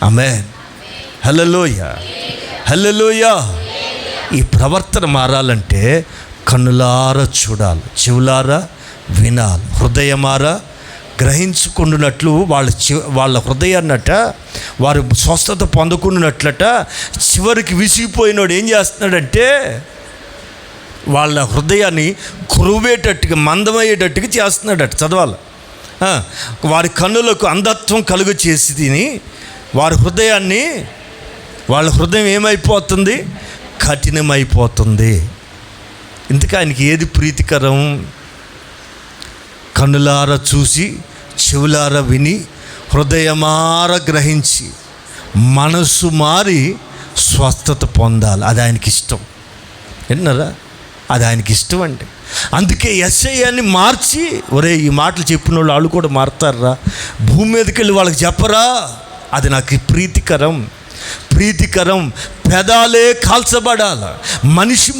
ఆమేన్. హల్లెలూయా, హల్లెలూయా. ఈ ప్రవర్తన మారాలంటే కన్నులారా చూడాలి, చెవులారా వినాలి, హృదయమారా గ్రహించుకుంటున్నట్లు వాళ్ళ హృదయాన్నట వారు స్వస్థత పొందుకున్నట్లట. చివరికి విసిగిపోయినోడు ఏం చేస్తున్నాడంటే వాళ్ళ హృదయాన్ని కురువేటట్టుగా, మందమయ్యేటట్టుగా చేస్తున్నాడట. చదవాలి. వారి కన్నులకు అంధత్వం కలుగు చేసి తిని వాళ్ళ హృదయం ఏమైపోతుంది? కఠినమైపోతుంది. ఇంతకు ఆయనకి ఏది ప్రీతికరం? కన్నులారా చూసి, చెవులారా విని, హృదయమార గ్రహించి, మనసు మారి స్వస్థత పొందాలి. అది ఆయనకి ఇష్టం. విన్నారా? అది ఆయనకి ఇష్టం అండి. అందుకే యెషయాని మార్చి, ఒరే ఈ మాటలు చెప్పిన వాళ్ళు కూడా మారుతారా? భూమి మీదకి వెళ్ళి వాళ్ళకి చెప్పరా? అది నాకు ప్రీతికరం. పెదాలే కాల్చబడాల. మనిషి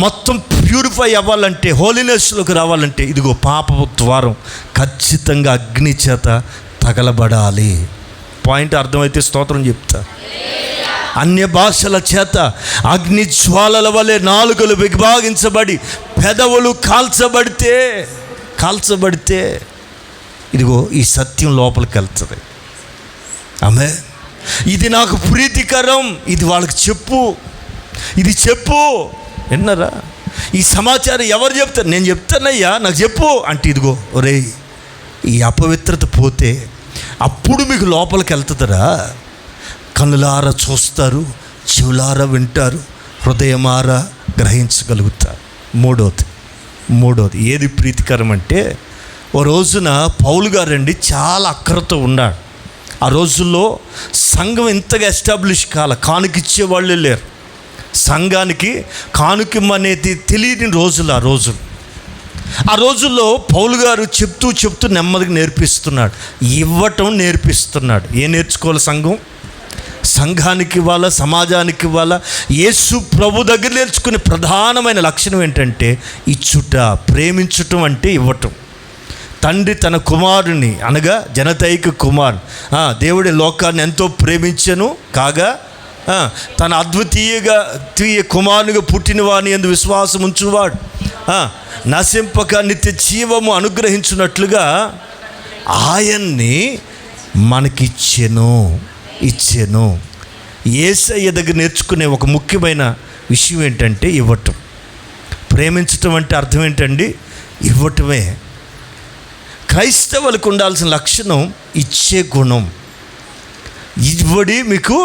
మొత్తం ప్యూరిఫై అవ్వాలంటే, హోలీనెస్లోకి రావాలంటే, ఇదిగో పాపపు ద్వారం ఖచ్చితంగా అగ్ని చేత తగలబడాలి. పాయింట్ అర్థమైతే స్తోత్రం చెప్తా. అన్య భాషల చేత అగ్ని జ్వాలల వలె నాలుకలు విభాగించబడి పెదవులు కాల్చబడితే ఇదిగో ఈ సత్యం లోపలికి వెళ్తుంది. ఆమేన్. ఇది నాకు ప్రీతికరం, ఇది వాళ్ళకి చెప్పు, ఇది చెప్పు. విన్నారా? ఈ సమాచారం ఎవరు చెప్తారు? నేను చెప్తానయ్యా, నాకు చెప్పు అంటే, ఇదిగో ఒరే ఈ అపవిత్రత పోతే అప్పుడు మీకు లోపలికి వెళ్తుందరా. కన్నులారా చూస్తారు, చెవులారా వింటారు, హృదయమారా గ్రహించగలుగుతారు. మూడోది ఏది ప్రీతికరం అంటే, ఓ రోజున పౌలు గారండి చాలా అక్కరతో ఉన్నాడు. ఆ రోజుల్లో సంఘం ఇంతగా ఎస్టాబ్లిష్ కాల, కానుకిచ్చే వాళ్ళే లేరు. సంఘానికి కానుకమనేది తెలియని రోజులు ఆ రోజుల్లో పౌలు గారు చెప్తూ నెమ్మదిగా నేర్పిస్తున్నాడు, ఇవ్వటం నేర్పిస్తున్నాడు. ఏం నేర్చుకోవాలి సంఘం? సంఘానికి ఇవ్వాలా, సమాజానికి ఇవ్వాలా. యేసు ప్రభు దగ్గర నేర్చుకునే ప్రధానమైన లక్షణం ఏంటంటే ఇచ్చుట, ప్రేమించటం అంటే ఇవ్వటం. తండ్రి తన కుమారుని అనగా జనతైక కుమారుని, దేవుడి లోకాన్ని ఎంతో ప్రేమించెను కాగా తన అద్వితీయ కుమారునిగా పుట్టిన వాని యందు విశ్వాసం ఉంచువాడు నశింపక నిత్య జీవము అనుగ్రహించున్నట్లుగా ఆయన్ని మనకిచ్చెను. యేసయ్య దగ్గర నేర్చుకునే ఒక ముఖ్యమైన విషయం ఏంటంటే ఇవ్వటం. ప్రేమించటం అంటే అర్థం ఏంటండి? ఇవ్వటమే. క్రైస్తవులకు ఉండాల్సిన లక్షణం ఇచ్చే గుణం. ఇవ్వడి మీకు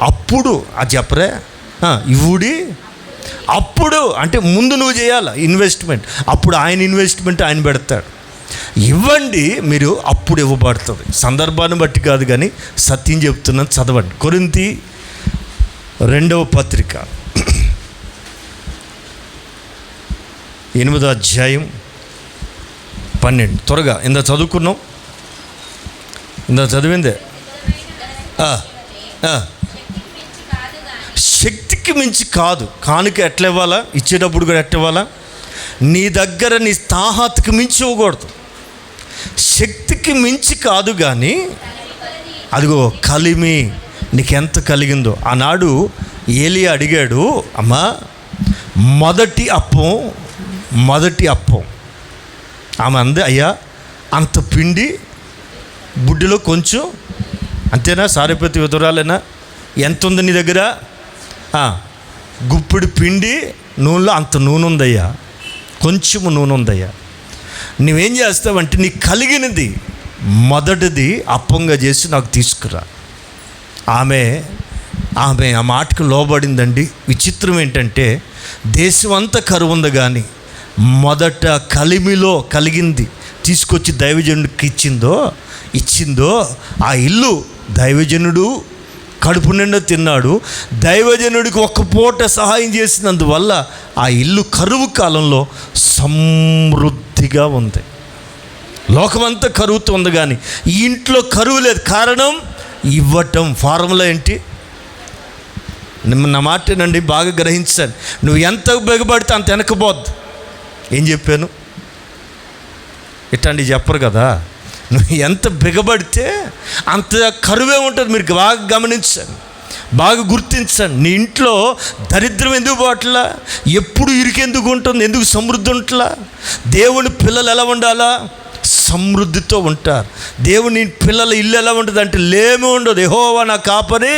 అప్పుడు, అది చెప్పరే, ఇవ్వుడి అప్పుడు అంటే ముందు నువ్వు చేయాలి ఇన్వెస్ట్మెంట్. అప్పుడు ఆయన ఇన్వెస్ట్మెంట్ ఆయన పెడతాడు. ఇవ్వండి మీరు, అప్పుడు ఇవ్వబడుతుంది. సందర్భాన్ని బట్టి కాదు కానీ సత్యం చెప్తున్నాను, చదవండి. కొరింథీ 2వ పత్రిక 8వ అధ్యాయం 12. త్వరగా ఇందా చదువుకున్నాం, ఇందా చదివిందే. శక్తికి మించి కాదు. కానుక ఎట్లా ఇవ్వాలా? ఇచ్చేటప్పుడు కూడా ఎట్లా ఇవ్వాలా? నీ దగ్గర నీ తాహతుకి మించి ఇవ్వకూడదు. శక్తికి మించి కాదు కానీ అదిగో కలిమి నీకెంత కలిగిందో. ఆనాడు ఏలియా అడిగాడు, అమ్మా మొదటి అప్పం ఆమె అంది, అయ్యా అంత పిండి బుడ్డిలో కొంచెం అంతేనా? సారేపతి విధురాలేనా? ఎంత ఉంది నీ దగ్గర? గుప్పిడి పిండి నూనెలో అంత నూనె ఉందయ్యా, కొంచెము నూనె ఉందయ్యా. నువ్వేం చేస్తావంటే నీకు కలిగినది మొదటిది అప్పంగా చేసి నాకు తీసుకురా. ఆమె ఆ మాటకు లోబడిందండి. విచిత్రం ఏంటంటే దేశం అంతా కరువు ఉంది కానీ మొదట కలిమిలో కలిగింది తీసుకొచ్చి దైవజనుడికి ఇచ్చిందో ఆ ఇల్లు దైవజనుడు కడుపు నిండా తిన్నాడు. దైవజనుడికి ఒక్క పూట సహాయం చేసినందువల్ల ఆ ఇల్లు కరువు కాలంలో సమృద్ధిగా ఉంది. లోకమంతా కరువుతో ఉంది, కానీ ఈ ఇంట్లో కరువు లేదు. కారణం ఇవ్వటం. ఫార్ములా ఏంటి? నా మాటేనండి, బాగా గ్రహించాలి. నువ్వు ఎంత బెగబడితే అంత వెనకపోద్దు. ఏం చెప్పాను? ఇట్లాంటివి చెప్పరు కదా. నువ్వు ఎంత బిగబడితే అంత కరువే ఉంటుంది. మీరు బాగా గమనించండి, బాగా గుర్తించండి. నీ ఇంట్లో దరిద్రం ఎందుకు పోవట్లా? ఎప్పుడు ఇరుకెందుకు ఉంటుంది? ఎందుకు సమృద్ధి ఉంటలా? దేవుని పిల్లలు ఎలా ఉండాలా? సమృద్ధితో ఉంటారు. దేవుని పిల్లల ఇల్లు ఎలా ఉంటుంది అంటే లేమి ఉండదు. యెహోవా నా కాపరి,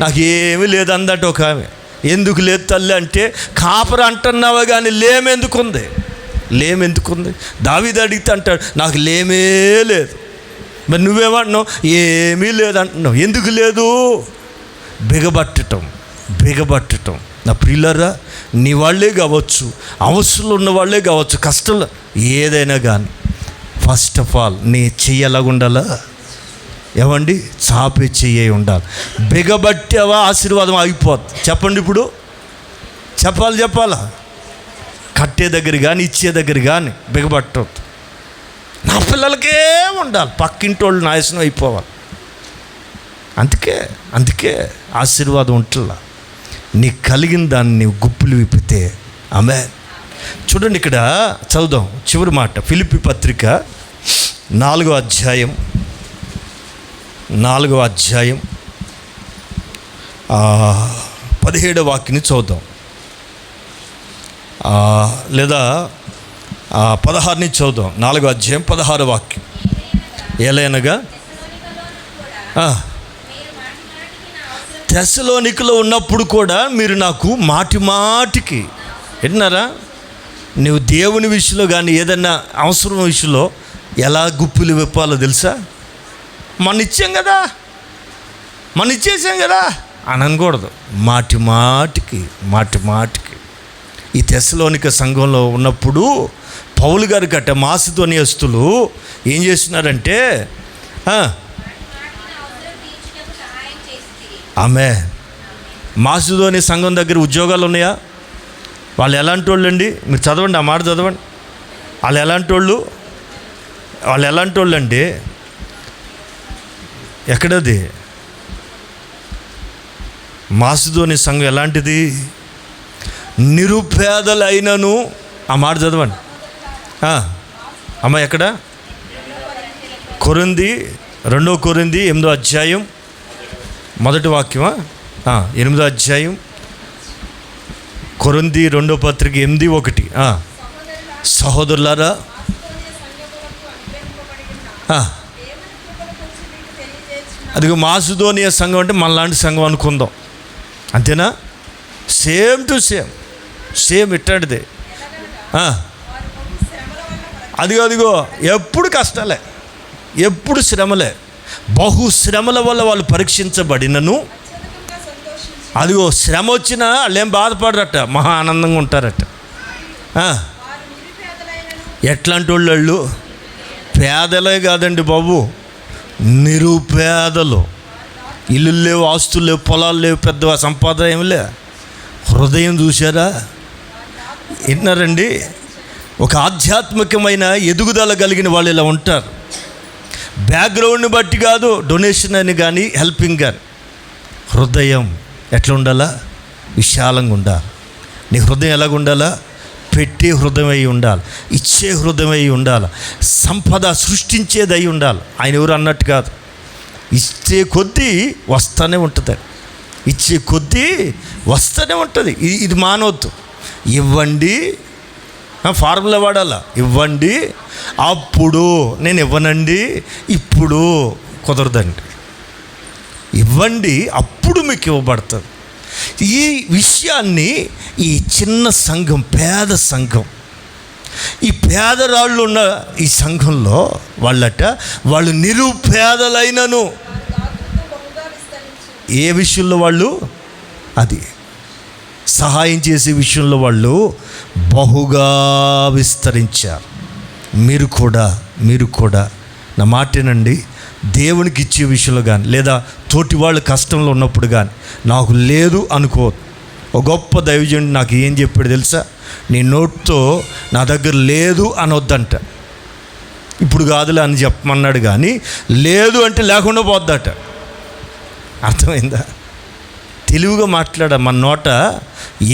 నాకు ఏమీ లేదు అందట ఒక ఆమె. ఎందుకు లేదు తల్లి అంటే, కాపరి అంటున్నావా కానీ లేమెందుకుంది? లేమెందుకుంది? దావీదు అడిగితే అంటాడు, నాకు లేమే లేదు. మరి నువ్వేమంటున్నావు? ఏమీ లేదు అంటున్నావు. ఎందుకు లేదు? బిగబట్టటం. నా ప్రియులారా, నీ వాళ్ళే కావచ్చు, అవసరంలో ఉన్న వాళ్ళే కావచ్చు, కష్టంలో ఏదైనా కానీ, ఫస్ట్ ఆఫ్ ఆల్ నీ చెయ్యి ఎలాగ ఉండాలా? ఏమండి? చాపే చెయ్యి ఉండాలి. బిగబట్టావా ఆశీర్వాదం ఆగిపోద్ది. చెప్పండి, ఇప్పుడు చెప్పాలా? కట్టే దగ్గర కానీ ఇచ్చే దగ్గర కానీ బిగబట్టవద్దు. నా పిల్లలకే ఉండాలి, పక్కింటి వాళ్ళు నాశనం అయిపోవాలి. అందుకే ఆశీర్వాదం ఉంటుందా? నీకు కలిగిన దాన్ని నీవు గుప్పులు విప్పితే. ఆమేన్. చూడండి, ఇక్కడ చదువుదాం చివరి మాట. ఫిలిప్పీ పత్రిక 4వ అధ్యాయం 17వ వాక్యాన్ని చదువుదాం, లేదా 16ని చదువుదాం. 4వ అధ్యాయం 16వ వాక్యం. ఏలైనగా తెస్సలోనికలో ఉన్నప్పుడు కూడా మీరు నాకు మాటికి విన్నారా? నువ్వు దేవుని విషయంలో కానీ ఏదన్నా అవసరం విషయంలో ఎలా గుప్పులు విప్పాలో తెలుసా? మన ఇచ్చేసాం కదా అని అనకూడదు. మాటికి. ఈ తెస్సలోనిక సంఘంలో ఉన్నప్పుడు పౌలు గారి గట్ట మాసిదోనియస్తులు ఏం చేస్తున్నారంటే, ఆమేన్, మాసిదోని సంఘం దగ్గర ఉద్యోగాలు ఉన్నాయా? వాళ్ళు ఎలాంటి వాళ్ళు అండి? మీరు చదవండి, ఆ మాట చదవండి. వాళ్ళు ఎలాంటి వాళ్ళు అండి? ఎక్కడది? మాసిదోని సంఘం ఎలాంటిది? నిరుపేదలైనను. ఆ మాట చదవండి అమ్మ. ఎక్కడ? కొరింథీ 2 కొరింథీ 8వ అధ్యాయం 1వ వాక్యమా? 8వ అధ్యాయం కొరింథీ 2వ పత్రిక 8:1. సహోదరులారా, అదిగో మాసిదోనియ సంఘం అంటే మనలాంటి సంఘం అనుకుందాం, అంతేనా? సేమ్ టు సేమ్ ఇట్లాంటిదే. అదిగో ఎప్పుడు కష్టాలే, ఎప్పుడు శ్రమలే. బహుశ్రమల వల్ల వాళ్ళు పరీక్షించబడినను, అదిగో శ్రమ వచ్చినా వాళ్ళు ఏం బాధపడరట, మహా ఆనందంగా ఉంటారట. ఎట్లాంటి వాళ్ళు? పేదలే కాదండి బాబు, నిరుపేదలు. ఇల్లు లేవు, ఆస్తులు లేవు, పొలాలు లేవు, పెద్ద సంపాదన ఏమి లే. హృదయం చూసారా? విన్నారండి? ఒక ఆధ్యాత్మికమైన ఎదుగుదల కలిగిన వాళ్ళు ఇలా ఉంటారు. బ్యాక్గ్రౌండ్ని బట్టి కాదు, డొనేషన్ అని కానీ హెల్పింగ్ కానీ. హృదయం ఎట్లా ఉండాలా? విశాలంగా ఉండాలి. నీ హృదయం ఎలాగ ఉండాలా? పెట్టే హృదయం అయి ఉండాలి, ఇచ్చే హృదయం అయి ఉండాలి, సంపద సృష్టించేది అయి ఉండాలి. ఆయన ఎవరు అన్నట్టు కాదు, ఇచ్చే కొద్దీ వస్తూనే ఉంటుంది, ఇచ్చే కొద్దీ వస్తూనే ఉంటుంది. ఇది మానవద్దు. ఇవ్వండి, ఫార్ములా వాడాలా? ఇవ్వండి, అప్పుడు నేను ఇవ్వనండి, ఇప్పుడు కుదరదండి. ఇవ్వండి, అప్పుడు మీకు ఇవ్వబడుతుంది. ఈ విషయాన్ని ఈ చిన్న సంఘం, పేద సంఘం, ఈ పేదరాళ్ళు ఉన్న ఈ సంఘంలో వాళ్ళు నిరుపేదలైనను ఏ విషయంలో వాళ్ళు, అది సహాయం చేసే విషయంలో వాళ్ళు బహుగా విస్తరించారు. మీరు కూడా నా మాటేనండి, దేవునికి ఇచ్చే విషయంలో కానీ, లేదా తోటి వాళ్ళు కష్టంలో ఉన్నప్పుడు కానీ నాకు లేదు అనుకో. ఒక గొప్ప దైవజనుడు నాకు ఏం చెప్పాడు తెలుసా? నీ నోటితో నా దగ్గర లేదు అనొద్దంట. ఇప్పుడు కాదులే అని చెప్పమన్నాడు, కానీ లేదు అంటే లేకుండా పోద్దట. అర్థమైందా? తెలివిగా మాట్లాడ. మన నోట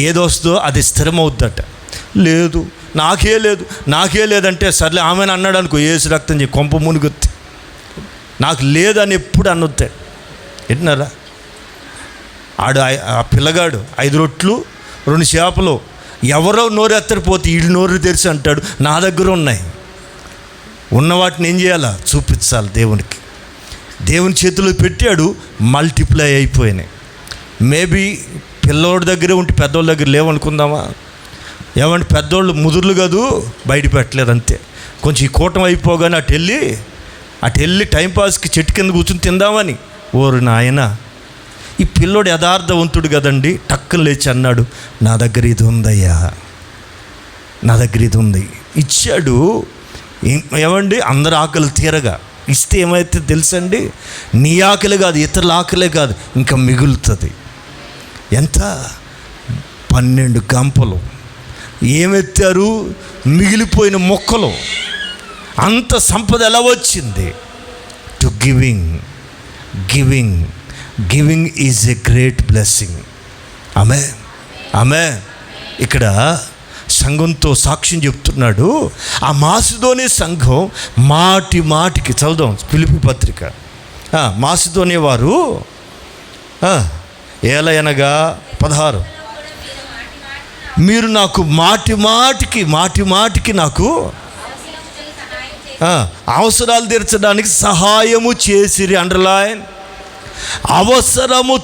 ఏదొస్తుందో అది స్థిరమవుద్దట. లేదు, నాకే లేదంటే సర్లే ఆమెను అన్నాడు అనుకో, ఏసు రక్తం చెప్పి కొంప మునుగుద్ది. నాకు లేదని ఎప్పుడు అనొద్దాడు. వింటున్నారా? ఆ పిల్లగాడు 5 రొట్లు 2 చేపలు ఎవరో నోరు ఎత్తడిపోతే వీళ్ళు నోరు తెరిచి అంటాడు, నా దగ్గర ఉన్నాయి. ఉన్న వాటిని ఏం చేయాలా? చూపించాలి దేవునికి. దేవుని చేతిలో పెట్టాడు, మల్టిప్లై అయిపోయినాయి. మేబీ పిల్లోడి దగ్గరే ఉంటే పెద్దోళ్ళ దగ్గర లేవనుకుందామా? ఏమంటే పెద్దోళ్ళు ముదుర్లు కాదు, బయట పెట్టలేదు అంతే. కొంచెం ఈ కూటం అయిపోగానే అటు వెళ్ళి టైంపాస్కి చెట్టు కింద కూర్చొని తిందామని. ఓరు నాయన, ఈ పిల్లోడు యథార్థవంతుడు కదండి. టక్కున లేచి అన్నాడు, నా దగ్గర ఇది ఉందయ్యా, నా దగ్గర ఇది ఉంది. ఇచ్చాడు. ఏమండి, అందరు ఆకలి తీరగా ఇస్తే ఏమైతే తెలుసండి? నీ ఆకలి కాదు, ఇతరుల ఆకలే కాదు, ఇంకా మిగులుతుంది. ఎంత? 12 గంపలు ఏమెత్తారు? మిగిలిపోయిన మొక్కలు. అంత సంపద ఎలా వచ్చింది? To giving is a great blessing. ఆమె ఇక్కడ సంఘంతో సాక్ష్యం చెప్తున్నాడు. ఆ మాసిదోనే సంఘం మాటికి చదువుదాం ఫిలిప్పీ పత్రిక. మాసిదోనే వారు ఏలయనగా 16, మీరు నాకు మాటిమాటికి నాకు అవసరాలు తీర్చడానికి సహాయము చేసిరి. అండర్లైన్. అవసరము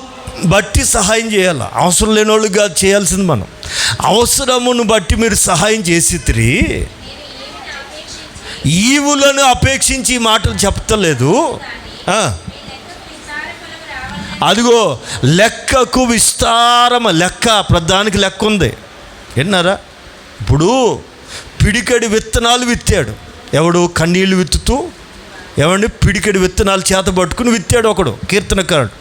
బట్టి సహాయం చేయాలి. అవసరం లేని వాళ్ళుగా చేయాల్సింది మనం. అవసరమును బట్టి మీరు సహాయం చేసిరి. ఈవులను అపేక్షించి మాటలు చెప్తలేదు. అదిగో లెక్కకు విస్తారమ లెక్క, ప్రధానికి లెక్క ఉంది. విన్నారా? ఇప్పుడు పిడికడి విత్తనాలు విత్తాడు. ఎవడు? కన్నీళ్ళు విత్తుతూ ఏమండి పిడికడి విత్తనాలు చేత పట్టుకుని విత్తాడు ఒకడు, కీర్తనకారుడు.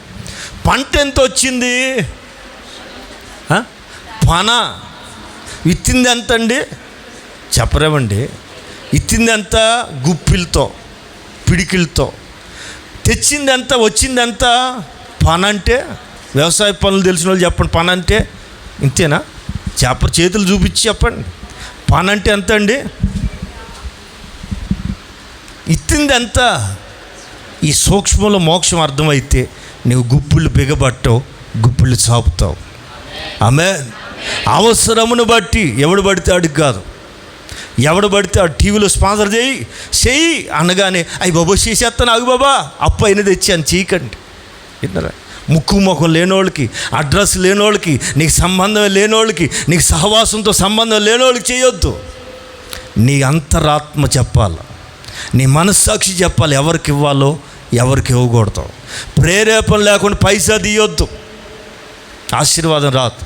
పంట ఎంత వచ్చింది? పన విత్తింది ఎంత అండి? చెప్పరేమండి. విత్తింది ఎంత? గుప్పిలతో, పిడికిలతో. తెచ్చింది ఎంత? వచ్చింది ఎంత? పన అంటే వ్యవసాయ పనులు తెలిసిన వాళ్ళు చెప్పండి. పన అంటే ఇంతేనా? చేతులు చూపించి చెప్పండి. పన అంటే ఎంత అండి? ఇత్తింది ఎంత? ఈ సూక్ష్మంలో మోక్షం అర్థమైతే నువ్వు గుప్పిళ్ళు బిగబట్టవు, గుప్పిళ్ళు చాపుతావు. అవసరమును బట్టి ఎవడు పడితే అడిగి కాదు, ఎవడు పడితే ఆ టీవీలో స్పాన్సర్ చేయి అనగానే అయ్యి బాబా చేసేస్తాను, ఆగు బాబా అప్పు అయిన తెచ్చాను చేయకండి. విన్నారా? ముక్కు ముఖం లేనోళ్ళకి, అడ్రస్ లేనోళ్ళకి, నీకు సంబంధం లేనోళ్ళకి, నీకు సహవాసంతో సంబంధం లేనోళ్ళకి చేయొద్దు. నీ అంతరాత్మ చెప్పాలి, నీ మనస్సాక్షి చెప్పాలి ఎవరికి ఇవ్వాలో ఎవరికి ఇవ్వకూడదు. ప్రేరేపణ లేకుండా పైసా తీయొద్దు, ఆశీర్వాదం రాదు.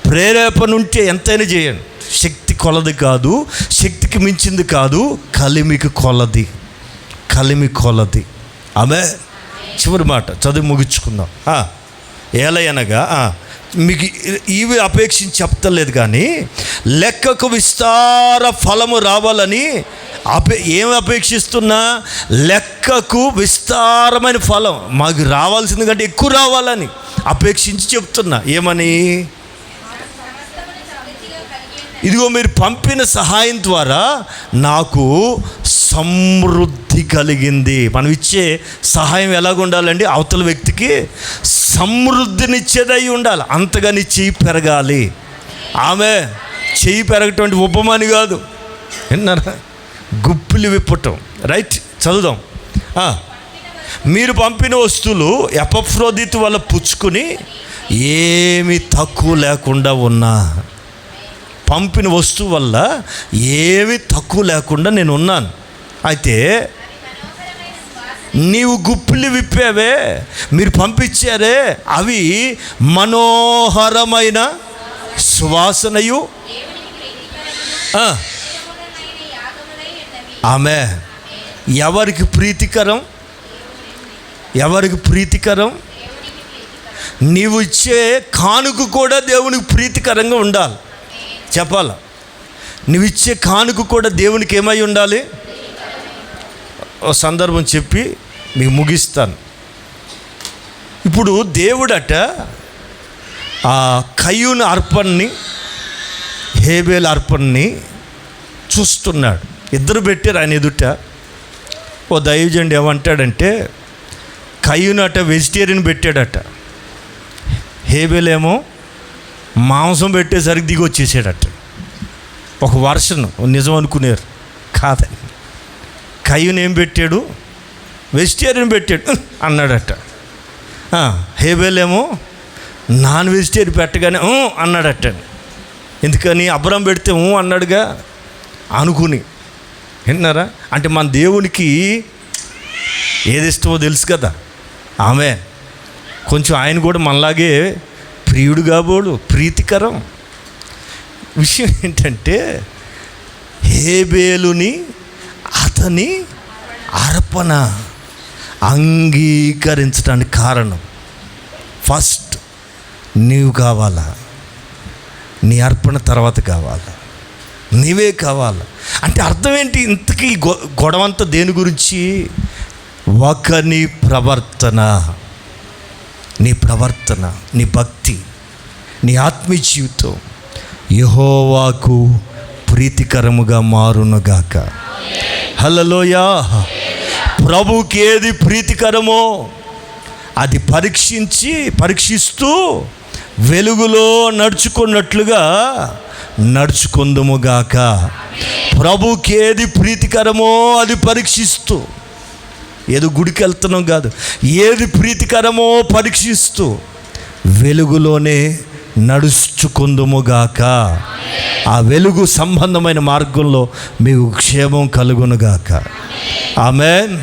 ప్రేరేపణ ఉంటే ఎంతైనా చేయండి. శక్తి కొలది కాదు, శక్తికి మించింది కాదు, కలిమికి కొలది. ఆమె చివరి మాట చదివి ముగించుకుందాం. ఏలయనగా మీకు ఇవి అపేక్షించి చెప్తలేదు, కానీ లెక్కకు విస్తార ఫలము రావాలని ఏమి అపేక్షిస్తున్నా? లెక్కకు విస్తారమైన ఫలం మాకు రావాల్సింది కంటే ఎక్కువ రావాలని అపేక్షించి చెప్తున్నా. ఏమని? ఇదిగో మీరు పంపిన సహాయం ద్వారా నాకు సమృద్ధి కలిగింది. మనం ఇచ్చే సహాయం ఎలాగ ఉండాలండి? అవతల వ్యక్తికి సమృద్ధినిచ్చేదై ఉండాలి. అంతగా నీ చెయ్యి పెరగాలి. ఆమె చెయ్యి పెరగటువంటి ఉపమాని కాదు. విన్నారా? గుప్పిలి విప్పటం. రైట్, చదువుదాం. మీరు పంపిన వస్తువులు ఎపఫ్రోదితు వల్ల పుచ్చుకుని ఏమి తక్కువ లేకుండా ఉన్నా, పంపిన వస్తువు వల్ల ఏమి తక్కువ లేకుండా నేను ఉన్నాను. అయితే నీవు గుప్పిలి విప్పావే, మీరు పంపించారే, అవి మనోహరమైన సువాసనయు. ఆమె ఎవరికి ప్రీతికరం? నీవు ఇచ్చే కానుక కూడా దేవునికి ప్రీతికరంగా ఉండాలి. చెప్పాలా? నువ్వు ఇచ్చే కానుక కూడా దేవునికి ఏమై ఉండాలి? ఓ సందర్భం చెప్పి మీకు ముగిస్తాను. ఇప్పుడు దేవుడట ఆ కయ్యూను అర్పణని, హేబేలు అర్పణని చూస్తున్నాడు. ఇద్దరు పెట్టారు ఆయన ఎదుట. ఓ దైవజనుడు ఏమంటాడంటే, కయ్యూను అట వెజిటేరియన్ పెట్టాడట, హేబేలేమో మాంసం పెట్టేసరికి దిగి వచ్చేసాడట. ఒక వర్షన్ నిజం అనుకునేరు కాదని. కయ్యూను ఏం పెట్టాడు? వెజిటేరియన్ పెట్టాడు అన్నాడట. హేబేలేమో నాన్ వెజిటేరియన్ పెట్టగానే అన్నాడట. ఎందుకని? అబ్రహం పెడితే అన్నాడుగా అనుకుని. విన్నారా? అంటే మన దేవునికి ఏది ఇష్టమో తెలుసు కదా. ఆమె కొంచెం ఆయన కూడా మనలాగే ప్రియుడు కాబోడు, ప్రీతికరం. విషయం ఏంటంటే, హేబేలుని అతని అర్పణ అంగీకరించడానికి కారణం, ఫస్ట్ నీవు కావాలా, నీ అర్పణ తర్వాత కావాలా, నీవే కావాలా. అంటే అర్థం ఏంటి? ఇంతకీ గొడవంతా దేని గురించి? ఒకని ప్రవర్తన, నీ ప్రవర్తన, నీ భక్తి, నీ ఆత్మీయ జీవితం యెహోవాకు ప్రీతికరముగా మారునుగాక. హల్లెలూయా. ప్రభుకి ఏది ప్రీతికరమో అది పరీక్షిస్తూ వెలుగులో నడుచుకున్నట్లుగా నడుచుకుందుముగాక. ప్రభుకి ఏది ప్రీతికరమో అది పరీక్షిస్తూ, ఏదో గుడికి వెళ్తున్నాం కాదు, ఏది ప్రీతికరమో పరీక్షిస్తూ వెలుగులోనే నడుచుకుందుముగాక. ఆ వెలుగు సంబంధమైన మార్గంలో మీకు క్షేమం కలుగునుగాక. ఆమేన్.